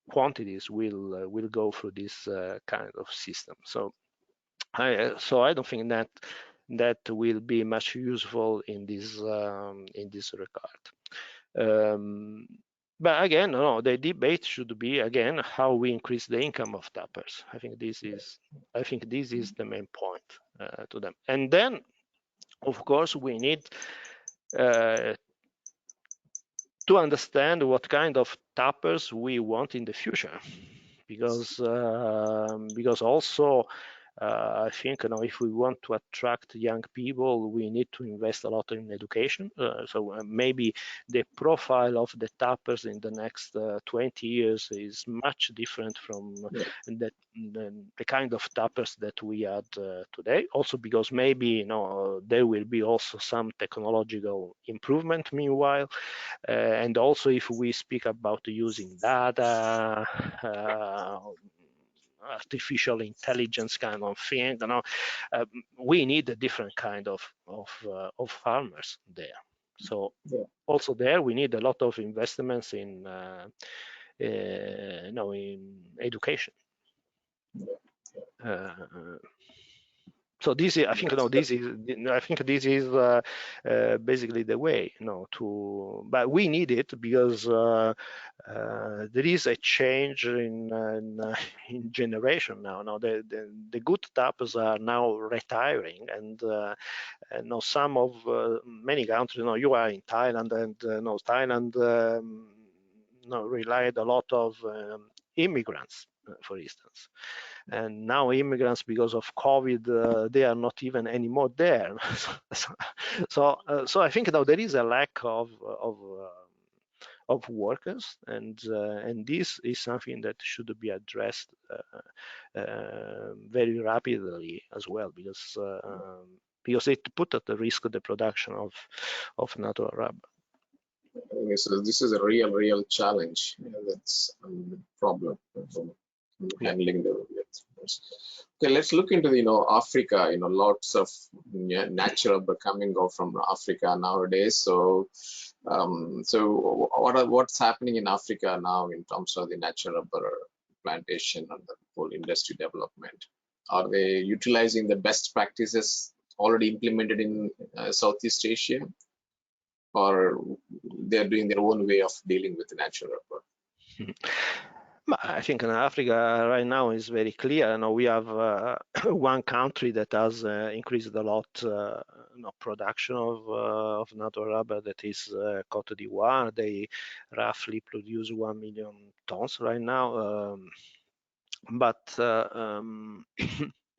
quantities will go through this kind of system. So I don't think that will be much useful in this regard. But again, the debate should be again how we increase the income of tappers. I think this is the main point to them. And then, of course, we need to understand what kind of tappers we want in the future, because also I think if we want to attract young people, we need to invest a lot in education. So maybe the profile of the tappers in the next 20 years is much different from the kind of tappers that we had today. Also because maybe there will be also some technological improvement meanwhile. And also if we speak about using data, artificial intelligence kind of thing, we need a different kind of farmers there. So also there we need a lot of investments in in education. So this is, I think, this is basically the way, but we need it because there is a change in generation now. Now the good tappers are now retiring, and now some of many countries. You are in Thailand, and Thailand relied a lot of immigrants, for instance. And now immigrants, because of COVID, they are not even anymore there. So I think now there is a lack of workers, and this is something that should be addressed very rapidly as well, because it put at the risk the production of natural rubber. So this is a real challenge. That's a problem. Handling the okay, let's look into Africa. Lots of natural rubber coming out from Africa nowadays. So what's happening in Africa now in terms of the natural rubber plantation and the whole industry development? Are they utilizing the best practices already implemented in Southeast Asia, or they're doing their own way of dealing with the natural rubber? I think in Africa right now is very clear. We have one country that has increased a lot production of natural rubber, that is Cote d'Ivoire. They roughly produce 1 million tons right now. But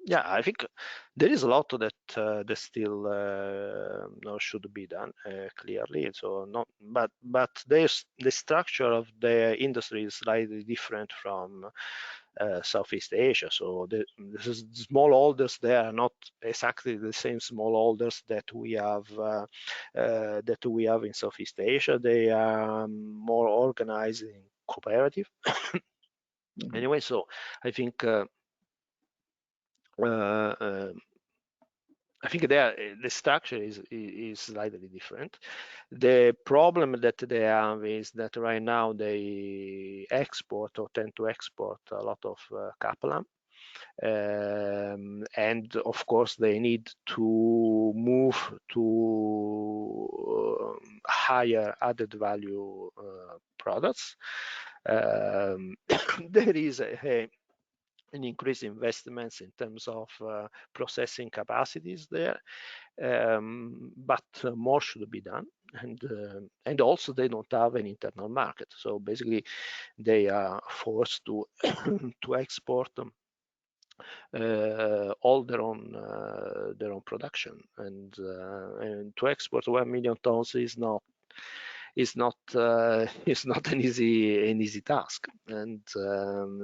yeah, I think there is a lot that still should be done clearly. So but the structure of the industry is slightly different from Southeast Asia. So the smallholders, they are not exactly the same smallholders that we have in Southeast Asia. They are more organized in cooperative. Anyway, so I think the structure is slightly different. The problem that they have is that right now they export or tend to export a lot of Kaplan. And of course they need to move to higher added value products. There is an increase in investments in terms of processing capacities there, but more should be done, and also they don't have an internal market, so basically they are forced to to export all their own production, and to export 1 million tons is not an easy task, and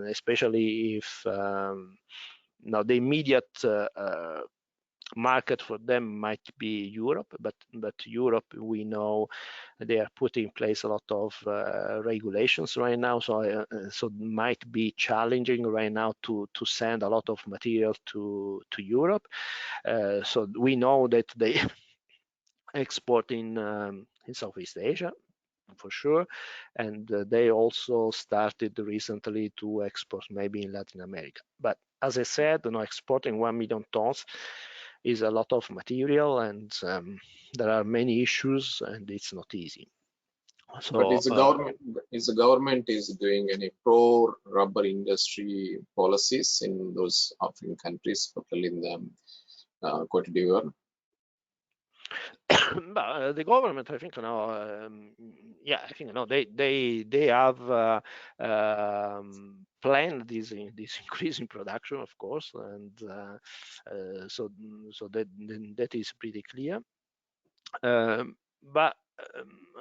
especially if now the immediate market for them might be Europe, but Europe, we know they are putting in place a lot of regulations right now, so it might be challenging right now to send a lot of material to Europe. So we know that they export in Southeast Asia for sure, and they also started recently to export maybe in Latin America. But as I said, exporting 1 million tons is a lot of material, and there are many issues, and it's not easy. So, but is the government doing any pro rubber industry policies in those African countries, particularly in the Cote d'Ivoire? But the government, I think, yeah, I think they have plan this increase in production, of course, and so that is pretty clear. But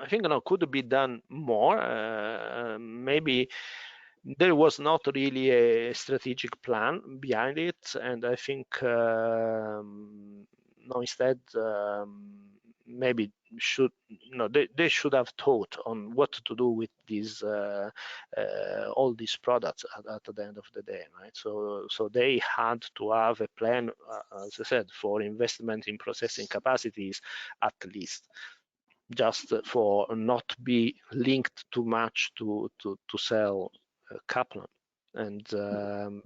I think could be done more. Maybe there was not really a strategic plan behind it, and I think instead maybe they should have thought on what to do with these all these products at the end of the day, right? So they had to have a plan, as I said, for investment in processing capacities at least, just for not be linked too much to sell Kaplan. And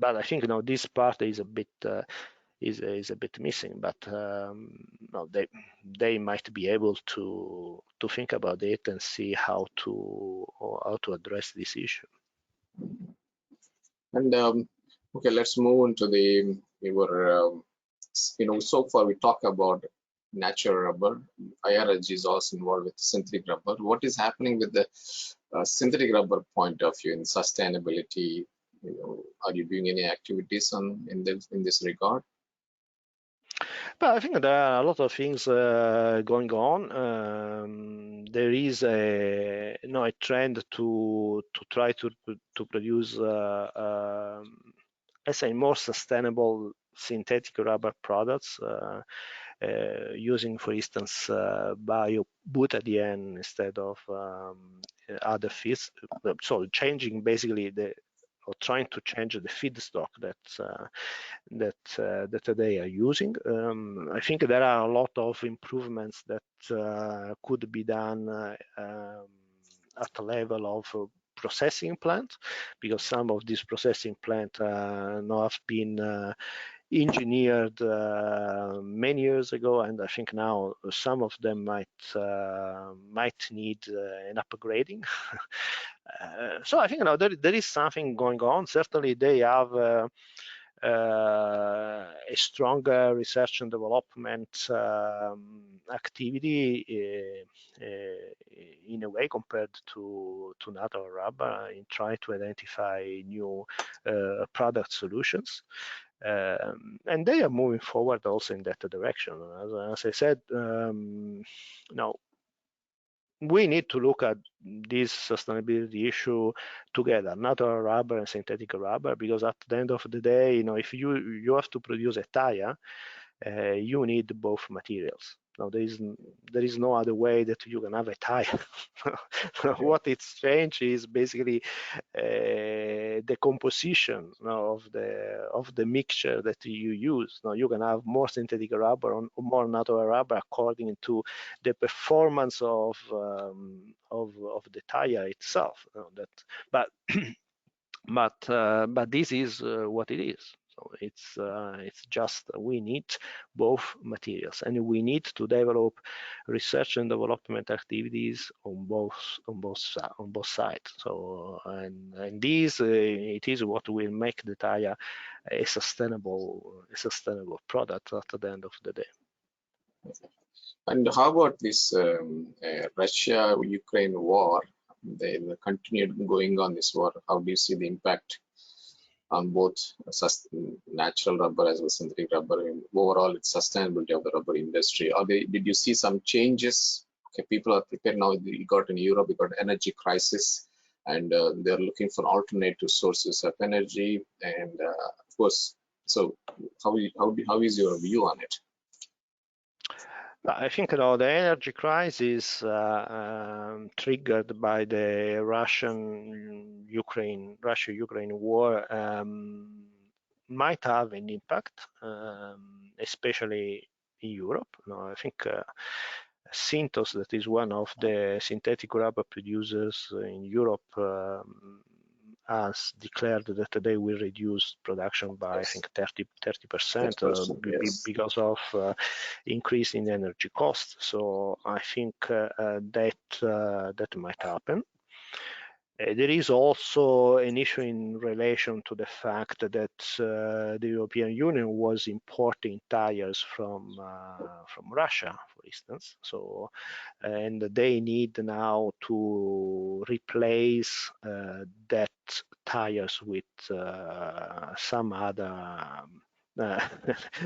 but I think this part is a bit is a bit missing, but they might be able to think about it and see how to address this issue. And okay, let's move on to so far we talk about natural rubber. IRSG is also involved with synthetic rubber. What is happening with the synthetic rubber point of view in sustainability? Are you doing any activities in this regard? But I think there are a lot of things going on. There is a trend to try to produce let's say more sustainable synthetic rubber products using, for instance, bio-butadiene instead of other feeds. So changing basically or trying to change the feedstock that they are using. I think there are a lot of improvements that could be done at the level of processing plant, because some of these processing plants now have been engineered many years ago, and I think now some of them might need an upgrading. So I think there is something going on. Certainly they have a stronger research and development activity in a way compared to natural rubber in trying to identify new product solutions. And they are moving forward also in that direction. As I said, now we need to look at this sustainability issue together, natural rubber and synthetic rubber, because at the end of the day, if you have to produce a tire, you need both materials. Now there is no other way that you can have a tire. What it's changed is basically the composition of the mixture that you use. Now you can have more synthetic rubber or more natural rubber according to the performance of the tire itself. But this is what it is. So it's just we need both materials, and we need to develop research and development activities on both sides. So and this it is what will make the tire a sustainable product at the end of the day. And how about this Russia-Ukraine war? They continued going on this war. How do you see the impact on both natural rubber as well as synthetic rubber, and overall its sustainability of the rubber industry? Did you see some changes? Okay, people are prepared now. You got in Europe, you got energy crisis, and they're looking for alternative sources of energy. And of course, so how is your view on it? I think the energy crisis triggered by the Russia-Ukraine war might have an impact, especially in Europe. I think Synthos, that is one of the synthetic rubber producers in Europe, has declared that they will reduce production by, I think, 30% because of increase in energy costs. So I think that might happen. There is also an issue in relation to the fact that the European Union was importing tires from Russia, for instance. So, and they need now to replace that tires with some other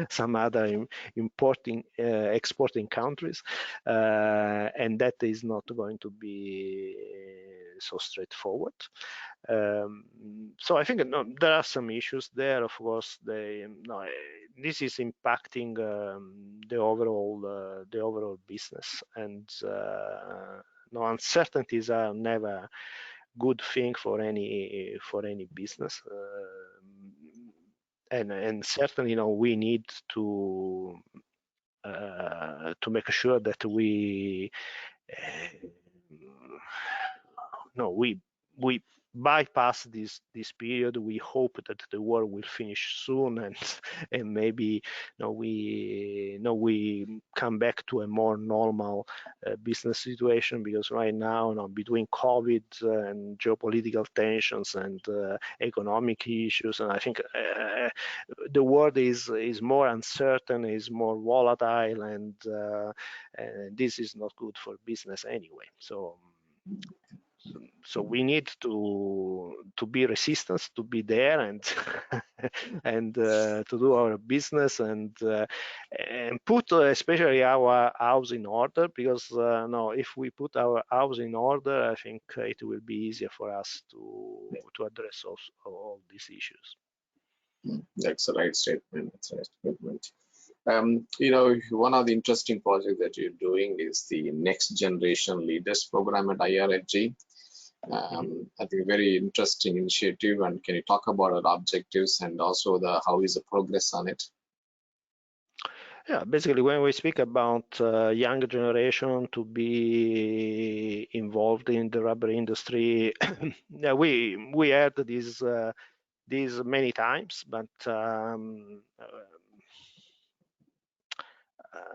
some other importing exporting countries, and that is not going to be so straightforward. So I think no, there are some issues there. Of course, this is impacting the overall business, and no, uncertainties are never good thing for any business. And certainly, we need to make sure that we we bypass this period. We hope that the war will finish soon, and maybe we come back to a more normal business situation, because right now, between COVID and geopolitical tensions and economic issues, and I think the world is more uncertain, is more volatile, and this is not good for business anyway. So we need to be resistant, to be there, and and to do our business, and put especially our house in order, because if we put our house in order, I think it will be easier for us to address all these issues. That's the right statement. That's the right statement. One of the interesting projects that you're doing is the Next Generation Leaders Program at IRSG. I think very interesting initiative. And can you talk about our objectives and also how is the progress on it? Yeah, basically, when we speak about younger generation to be involved in the rubber industry, yeah, we heard this many times, but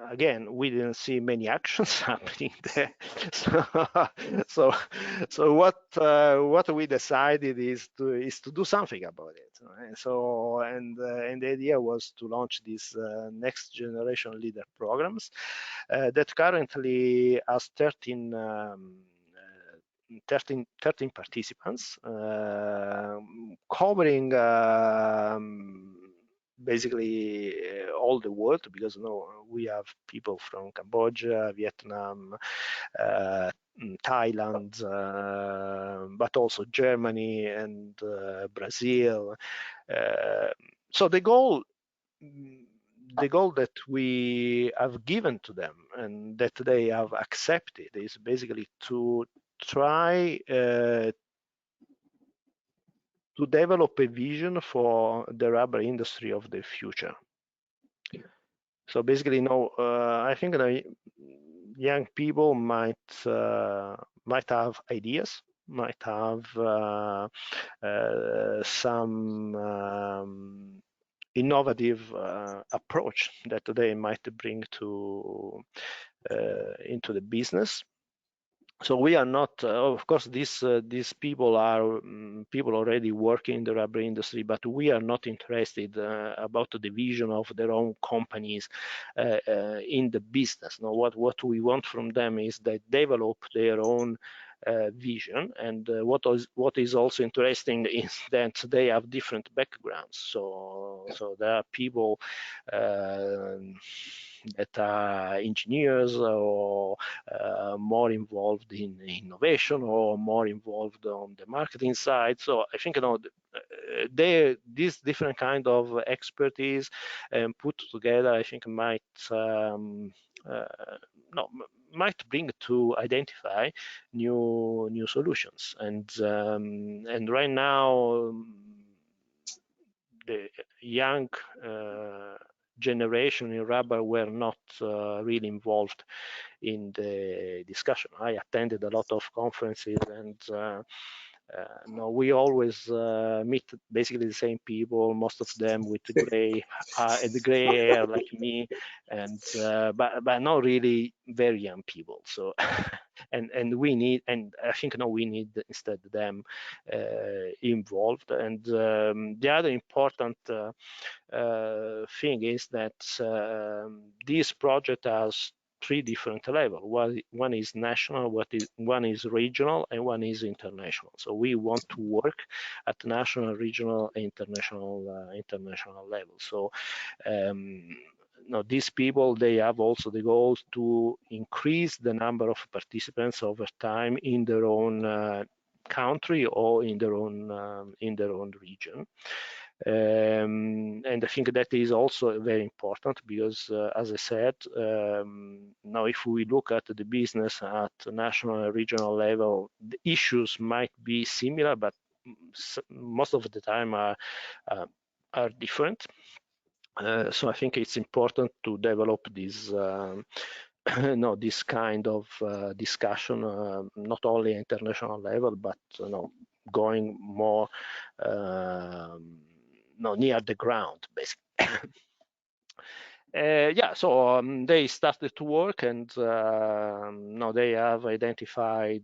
again, we didn't see many actions happening there. So what we decided is to do something about it. Right? So and the idea was to launch these next generation leader programs that currently has 13 participants, covering basically all the world, because we have people from Cambodia, Vietnam, Thailand, but also Germany and Brazil. So the goal that we have given to them and that they have accepted is basically to try to develop a vision for the rubber industry of the future. So basically, I think young people might have ideas, might have some innovative approach that they might bring into the business. So we are not, of course, these people are people already working in the rubber industry, but we are not interested about the vision of their own companies in the business. No, what we want from them is they develop their own vision, and what is also interesting is that they have different backgrounds. So there are people that are engineers or more involved in innovation or more involved on the marketing side. So I think this different kind of expertise put together, I think might bring to identify new solutions. And right now the young generation in rubber were not really involved in the discussion. I attended a lot of conferences, and we always meet basically the same people, most of them with gray hair like me, and but not really very young people. So and we need, and I think now we need instead them involved. And the other important thing is that this project has three different levels. One is national, one is regional, and one is international. So we want to work at national, regional, and international level. So these people, they have also the goal to increase the number of participants over time in their own country or in their own region. And I think that is also very important because, as I said, now if we look at the business at national and regional level, the issues might be similar, but most of the time are different. So I think it's important to develop this this kind of discussion, not only at international level, but going more near the ground, basically. Yeah, so they started to work, and now they have identified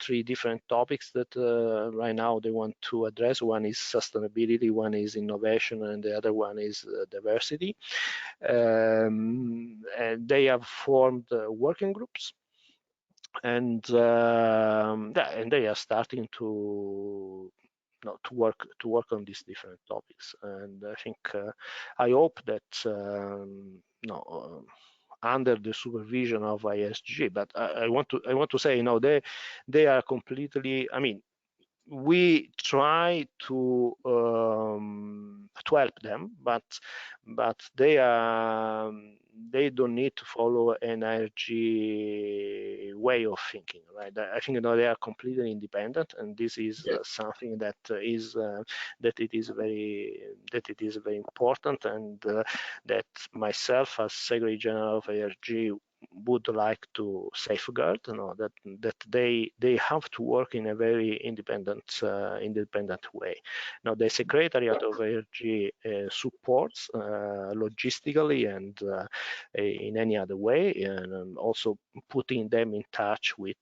three different topics that right now they want to address. One is sustainability, one is innovation, and the other one is diversity. And they have formed working groups, and they are starting to work on these different topics. And I think I hope that under the supervision of IRSG, but I want to say, they are completely, I mean, we try to help them, but they don't need to follow an IRSG way of thinking, right? I think they are completely independent, and this is something that is very important, and that myself as Secretary General of IRSG would like to safeguard, that they have to work in a very independent way. Now, the Secretariat of IRSG supports logistically and in any other way, and also putting them in touch with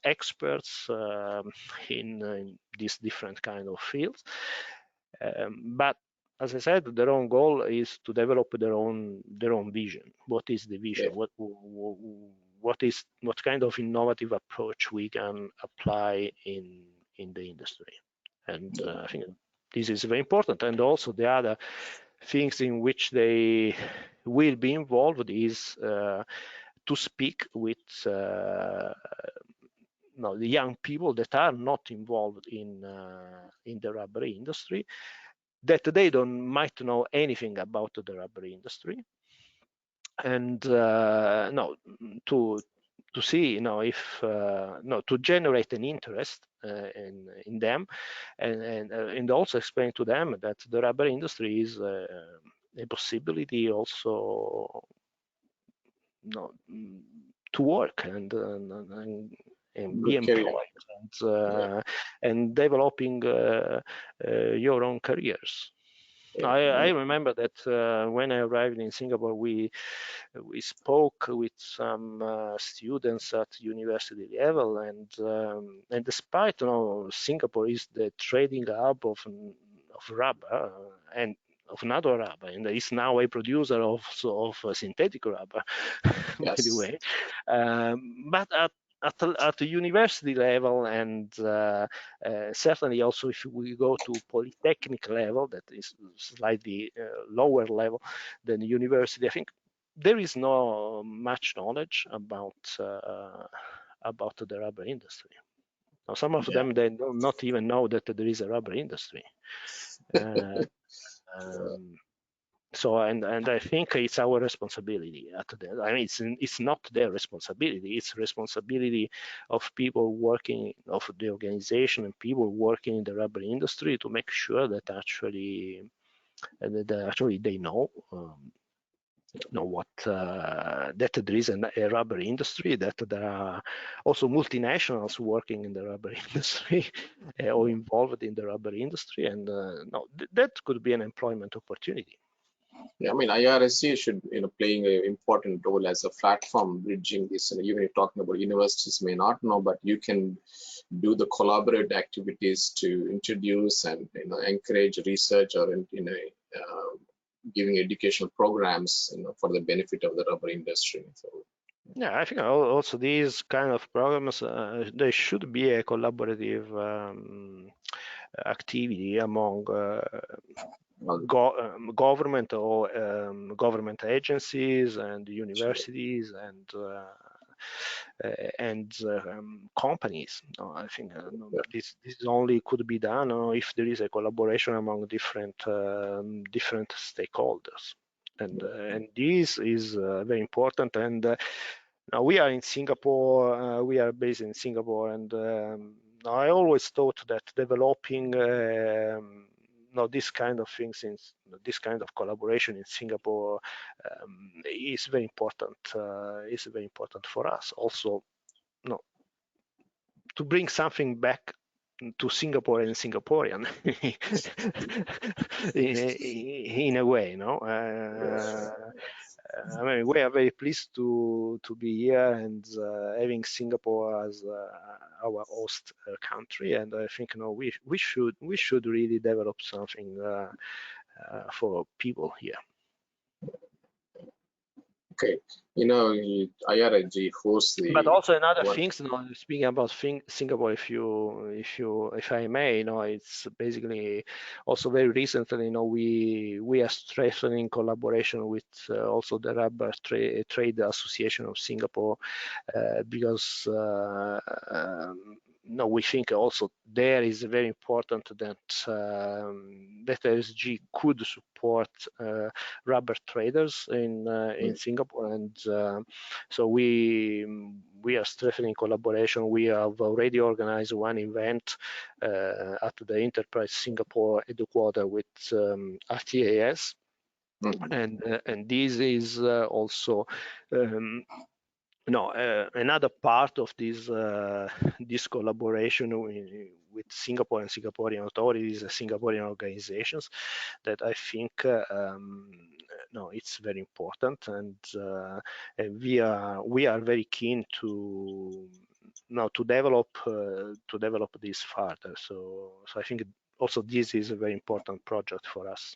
experts in these different kind of fields. But as I said, their own goal is to develop their own vision. What is the vision? What kind of innovative approach we can apply in the industry? And I think this is very important. And also the other things in which they will be involved is to speak with the young people that are not involved in the rubber industry, that they might know anything about the rubber industry, and to see if to generate an interest in them, and also explain to them that the rubber industry is a possibility also to work and be employed and developing your own careers. I remember that when I arrived in Singapore, we spoke with some students at university level, and despite Singapore is the trading hub of rubber and of natural rubber, and is now a producer of synthetic rubber, by the way. But at the university level, and certainly also if we go to polytechnic level, that is slightly lower level than the university, I think there is no much knowledge about the rubber industry. Now, some of them, they do not even know that there is a rubber industry. So, and I think it's our responsibility. I mean, it's not their responsibility. It's responsibility of people working, of the organization and people working in the rubber industry, to make sure that actually they know what that there is a rubber industry, that there are also multinationals working in the rubber industry or involved in the rubber industry, and that could be an employment opportunity. Yeah, I mean, IRSG should, playing an important role as a platform bridging this. And even you're talking about universities may not know, but you can do the collaborate activities to introduce and encourage research or giving educational programs for the benefit of the rubber industry. So Yeah, I think also these kind of programs they should be a collaborative activity among government or government agencies and universities and companies. No, I think this only could be done if there is a collaboration among different stakeholders, and this is very important. And now we are in Singapore. We are based in Singapore, and I always thought that developing this kind of things in this kind of collaboration in Singapore is very important. Is very important for us also, to bring something back to Singapore and Singaporean in a way, no? I mean, we are very pleased to be here and having Singapore as our host country, and I think we should really develop something for people here. Okay, IRSG hosts the. But also another thing, speaking about Singapore, if I may, it's basically also very recently, we are strengthening collaboration with also the Rubber Trade Association of Singapore because we think also there is very important that that IRSG could support rubber traders in Singapore, and so we are strengthening collaboration. We have already organized one event at the Enterprise Singapore headquarters with RTAS, and this is also another part of this collaboration with Singapore and Singaporean authorities, Singaporean organizations, that I think it's very important, and we are very keen to develop this further. So I think also this is a very important project for us.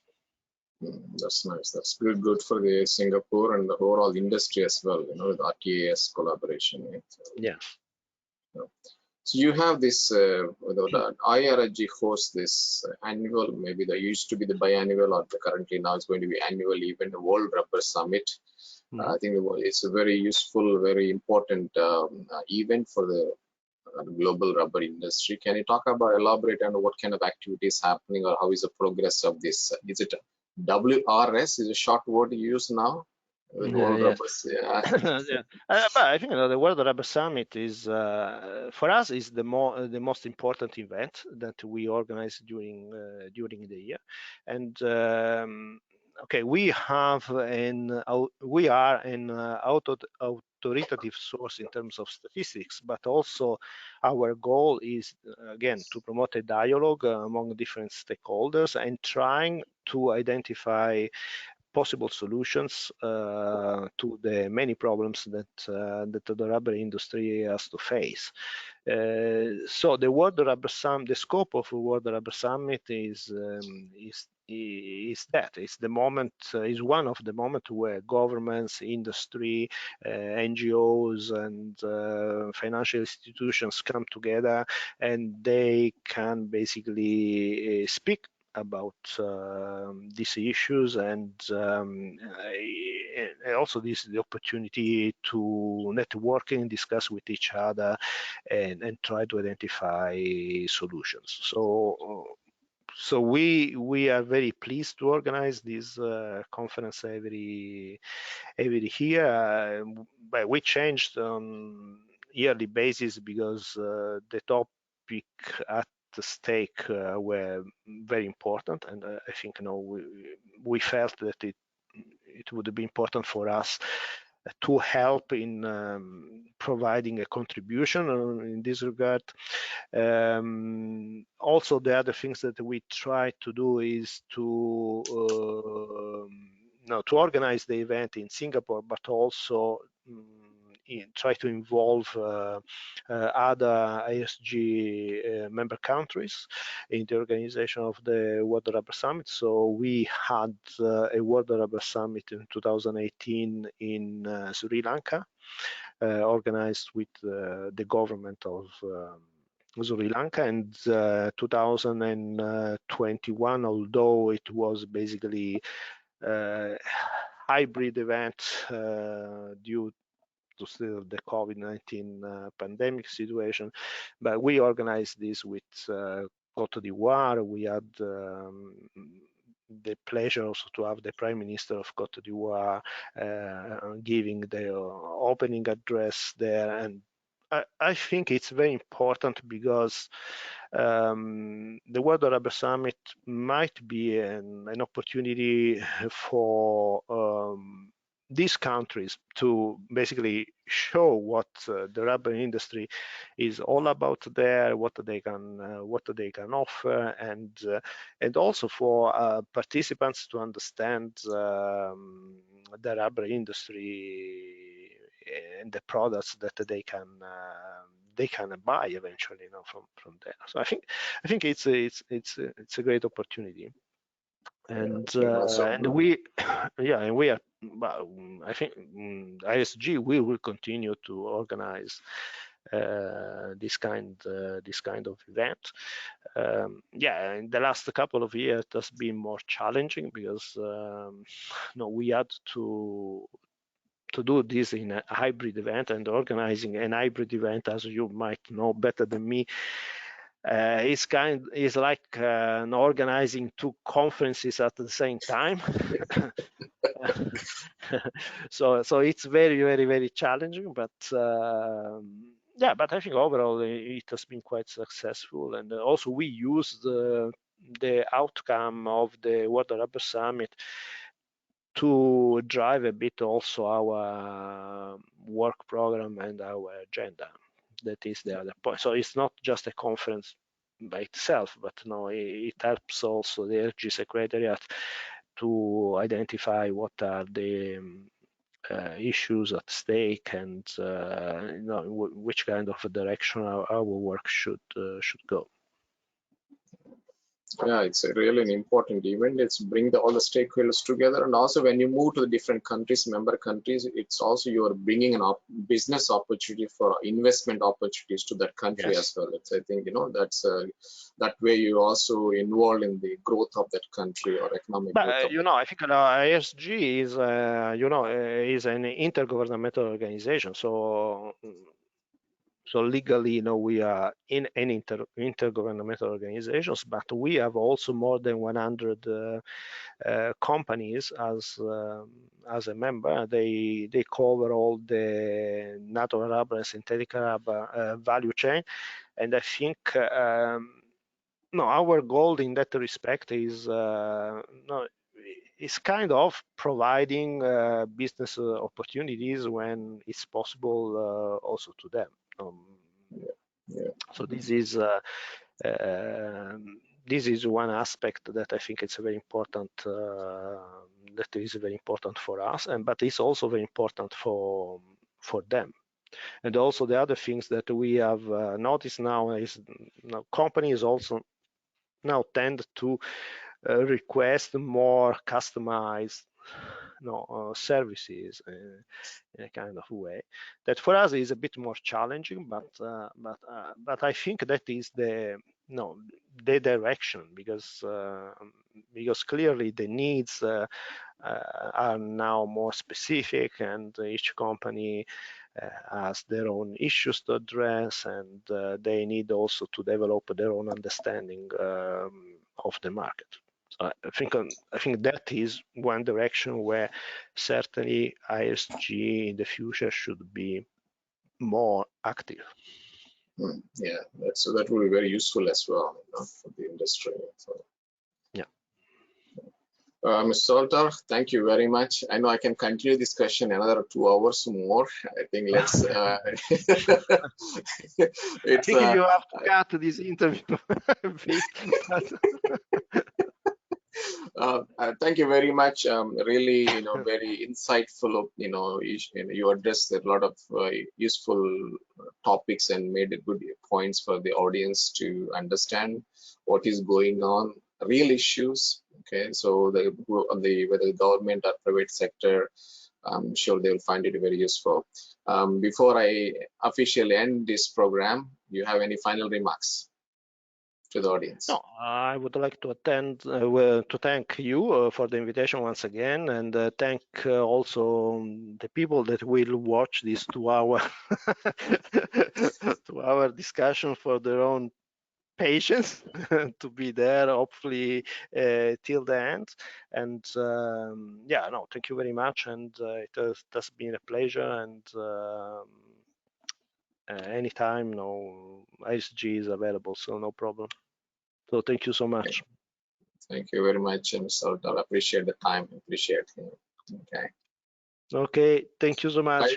That's nice. That's good for the Singapore and the overall industry as well, with RTAS collaboration. Right? Yes. So you have this, IRSG hosts this annual, maybe there used to be the biannual, or currently now it's going to be annual event, the World Rubber Summit. I think it's a very useful, very important event for the global rubber industry. Can you elaborate on what kind of activities happening, or how is the progress of this? Is it WRS is a short word you use now? World Rubbers, yeah. But I think the World Rubber Summit is for us is the most important event that we organize during the year, and okay, we are an authoritative source in terms of statistics, but also our goal is again to promote a dialogue among different stakeholders and trying to identify possible solutions to the many problems that the rubber industry has to face. So the World Rubber Summit, the scope of the World Rubber Summit is the moment, is one of the moments where governments, industry, NGOs, and financial institutions come together, and they can basically speak about these issues, and also this is the opportunity to network and discuss with each other and try to identify solutions. So we are very pleased to organize this conference every year. But we changed on yearly basis because the topic at the stake were very important, and I think we felt that it would be important for us to help in providing a contribution in this regard. Also, the other things that we try to do is to to organize the event in Singapore, but also try to involve other IRSG member countries in the organization of the World Rubber Summit. So we had a World Rubber Summit in 2018 in Sri Lanka, organized with the government of Sri Lanka, and 2021, although it was basically a hybrid event due to still the COVID-19 pandemic situation, but we organized this with Côte d'Ivoire. We had the pleasure also to have the Prime Minister of Côte d'Ivoire giving the opening address there, and I think it's very important because the World Rubber Summit might be an opportunity for these countries to basically show what the rubber industry is all about there, what they can offer, and also for participants to understand the rubber industry and the products that they can buy eventually, from there. So I think it's a great opportunity. And we are, I think IRSG will continue to organize this kind of event. In the last couple of years it has been more challenging because we had to do this in a hybrid event, and organizing an hybrid event, as you might know better than me, is like organizing two conferences at the same time. so it's very, very, very challenging, but but I think overall it has been quite successful, and also we used the outcome of the World Rubber Summit to drive a bit also our work program and our agenda. That is the other point. So it's not just a conference by itself, but it helps also the IRSG Secretariat to identify what are the issues at stake, and which kind of direction our work should go. Yeah, it's really an important event. It's bring all the stakeholders together, and also when you move to the different countries, member countries, it's also you're bringing an business opportunity for investment opportunities to that country. Yes. As well. I think that's that way you also involved in the growth of that country or economic growth. I think IRSG is is an intergovernmental organization, so legally, we are in an intergovernmental organizations, but we have also more than 100 companies as a member. They cover all the natural rubber and synthetic rubber value chain, and I think our goal in that respect is kind of providing business opportunities when it's possible also to them. So this is one aspect that I think it's very important. That is very important for us, but it's also very important for them. And also the other things that we have noticed now is companies also now tend to request more customized services in a kind of way that for us is a bit more challenging, but I think that is the direction, because clearly the needs are now more specific, and each company has their own issues to address, and they need also to develop their own understanding of the market. So I think that is one direction where certainly IRSG in the future should be more active. Yeah, that will be very useful as well for the industry. So. Yeah. Mr. Salvatore, thank you very much. I know I can continue this question another 2 hours more. I think let's. I think you have to cut this interview. Thank you very much. Really, very insightful. You addressed a lot of useful topics and made good points for the audience to understand what is going on, real issues. Okay, so whether the government or private sector, I'm sure they will find it very useful. Before I officially end this program, you have any final remarks to the audience? No, I would like to to thank you for the invitation once again, and thank also the people that will watch this 2 hour 2 hour discussion for their own patience to be there, hopefully till the end. And yeah, no, thank you very much, and it has been a pleasure. And anytime, no, IRSG is available, so no problem. So thank you so much. Thank you very much, Mr. Salvatore. Appreciate the time. Appreciate it. Okay. Okay, thank you so much.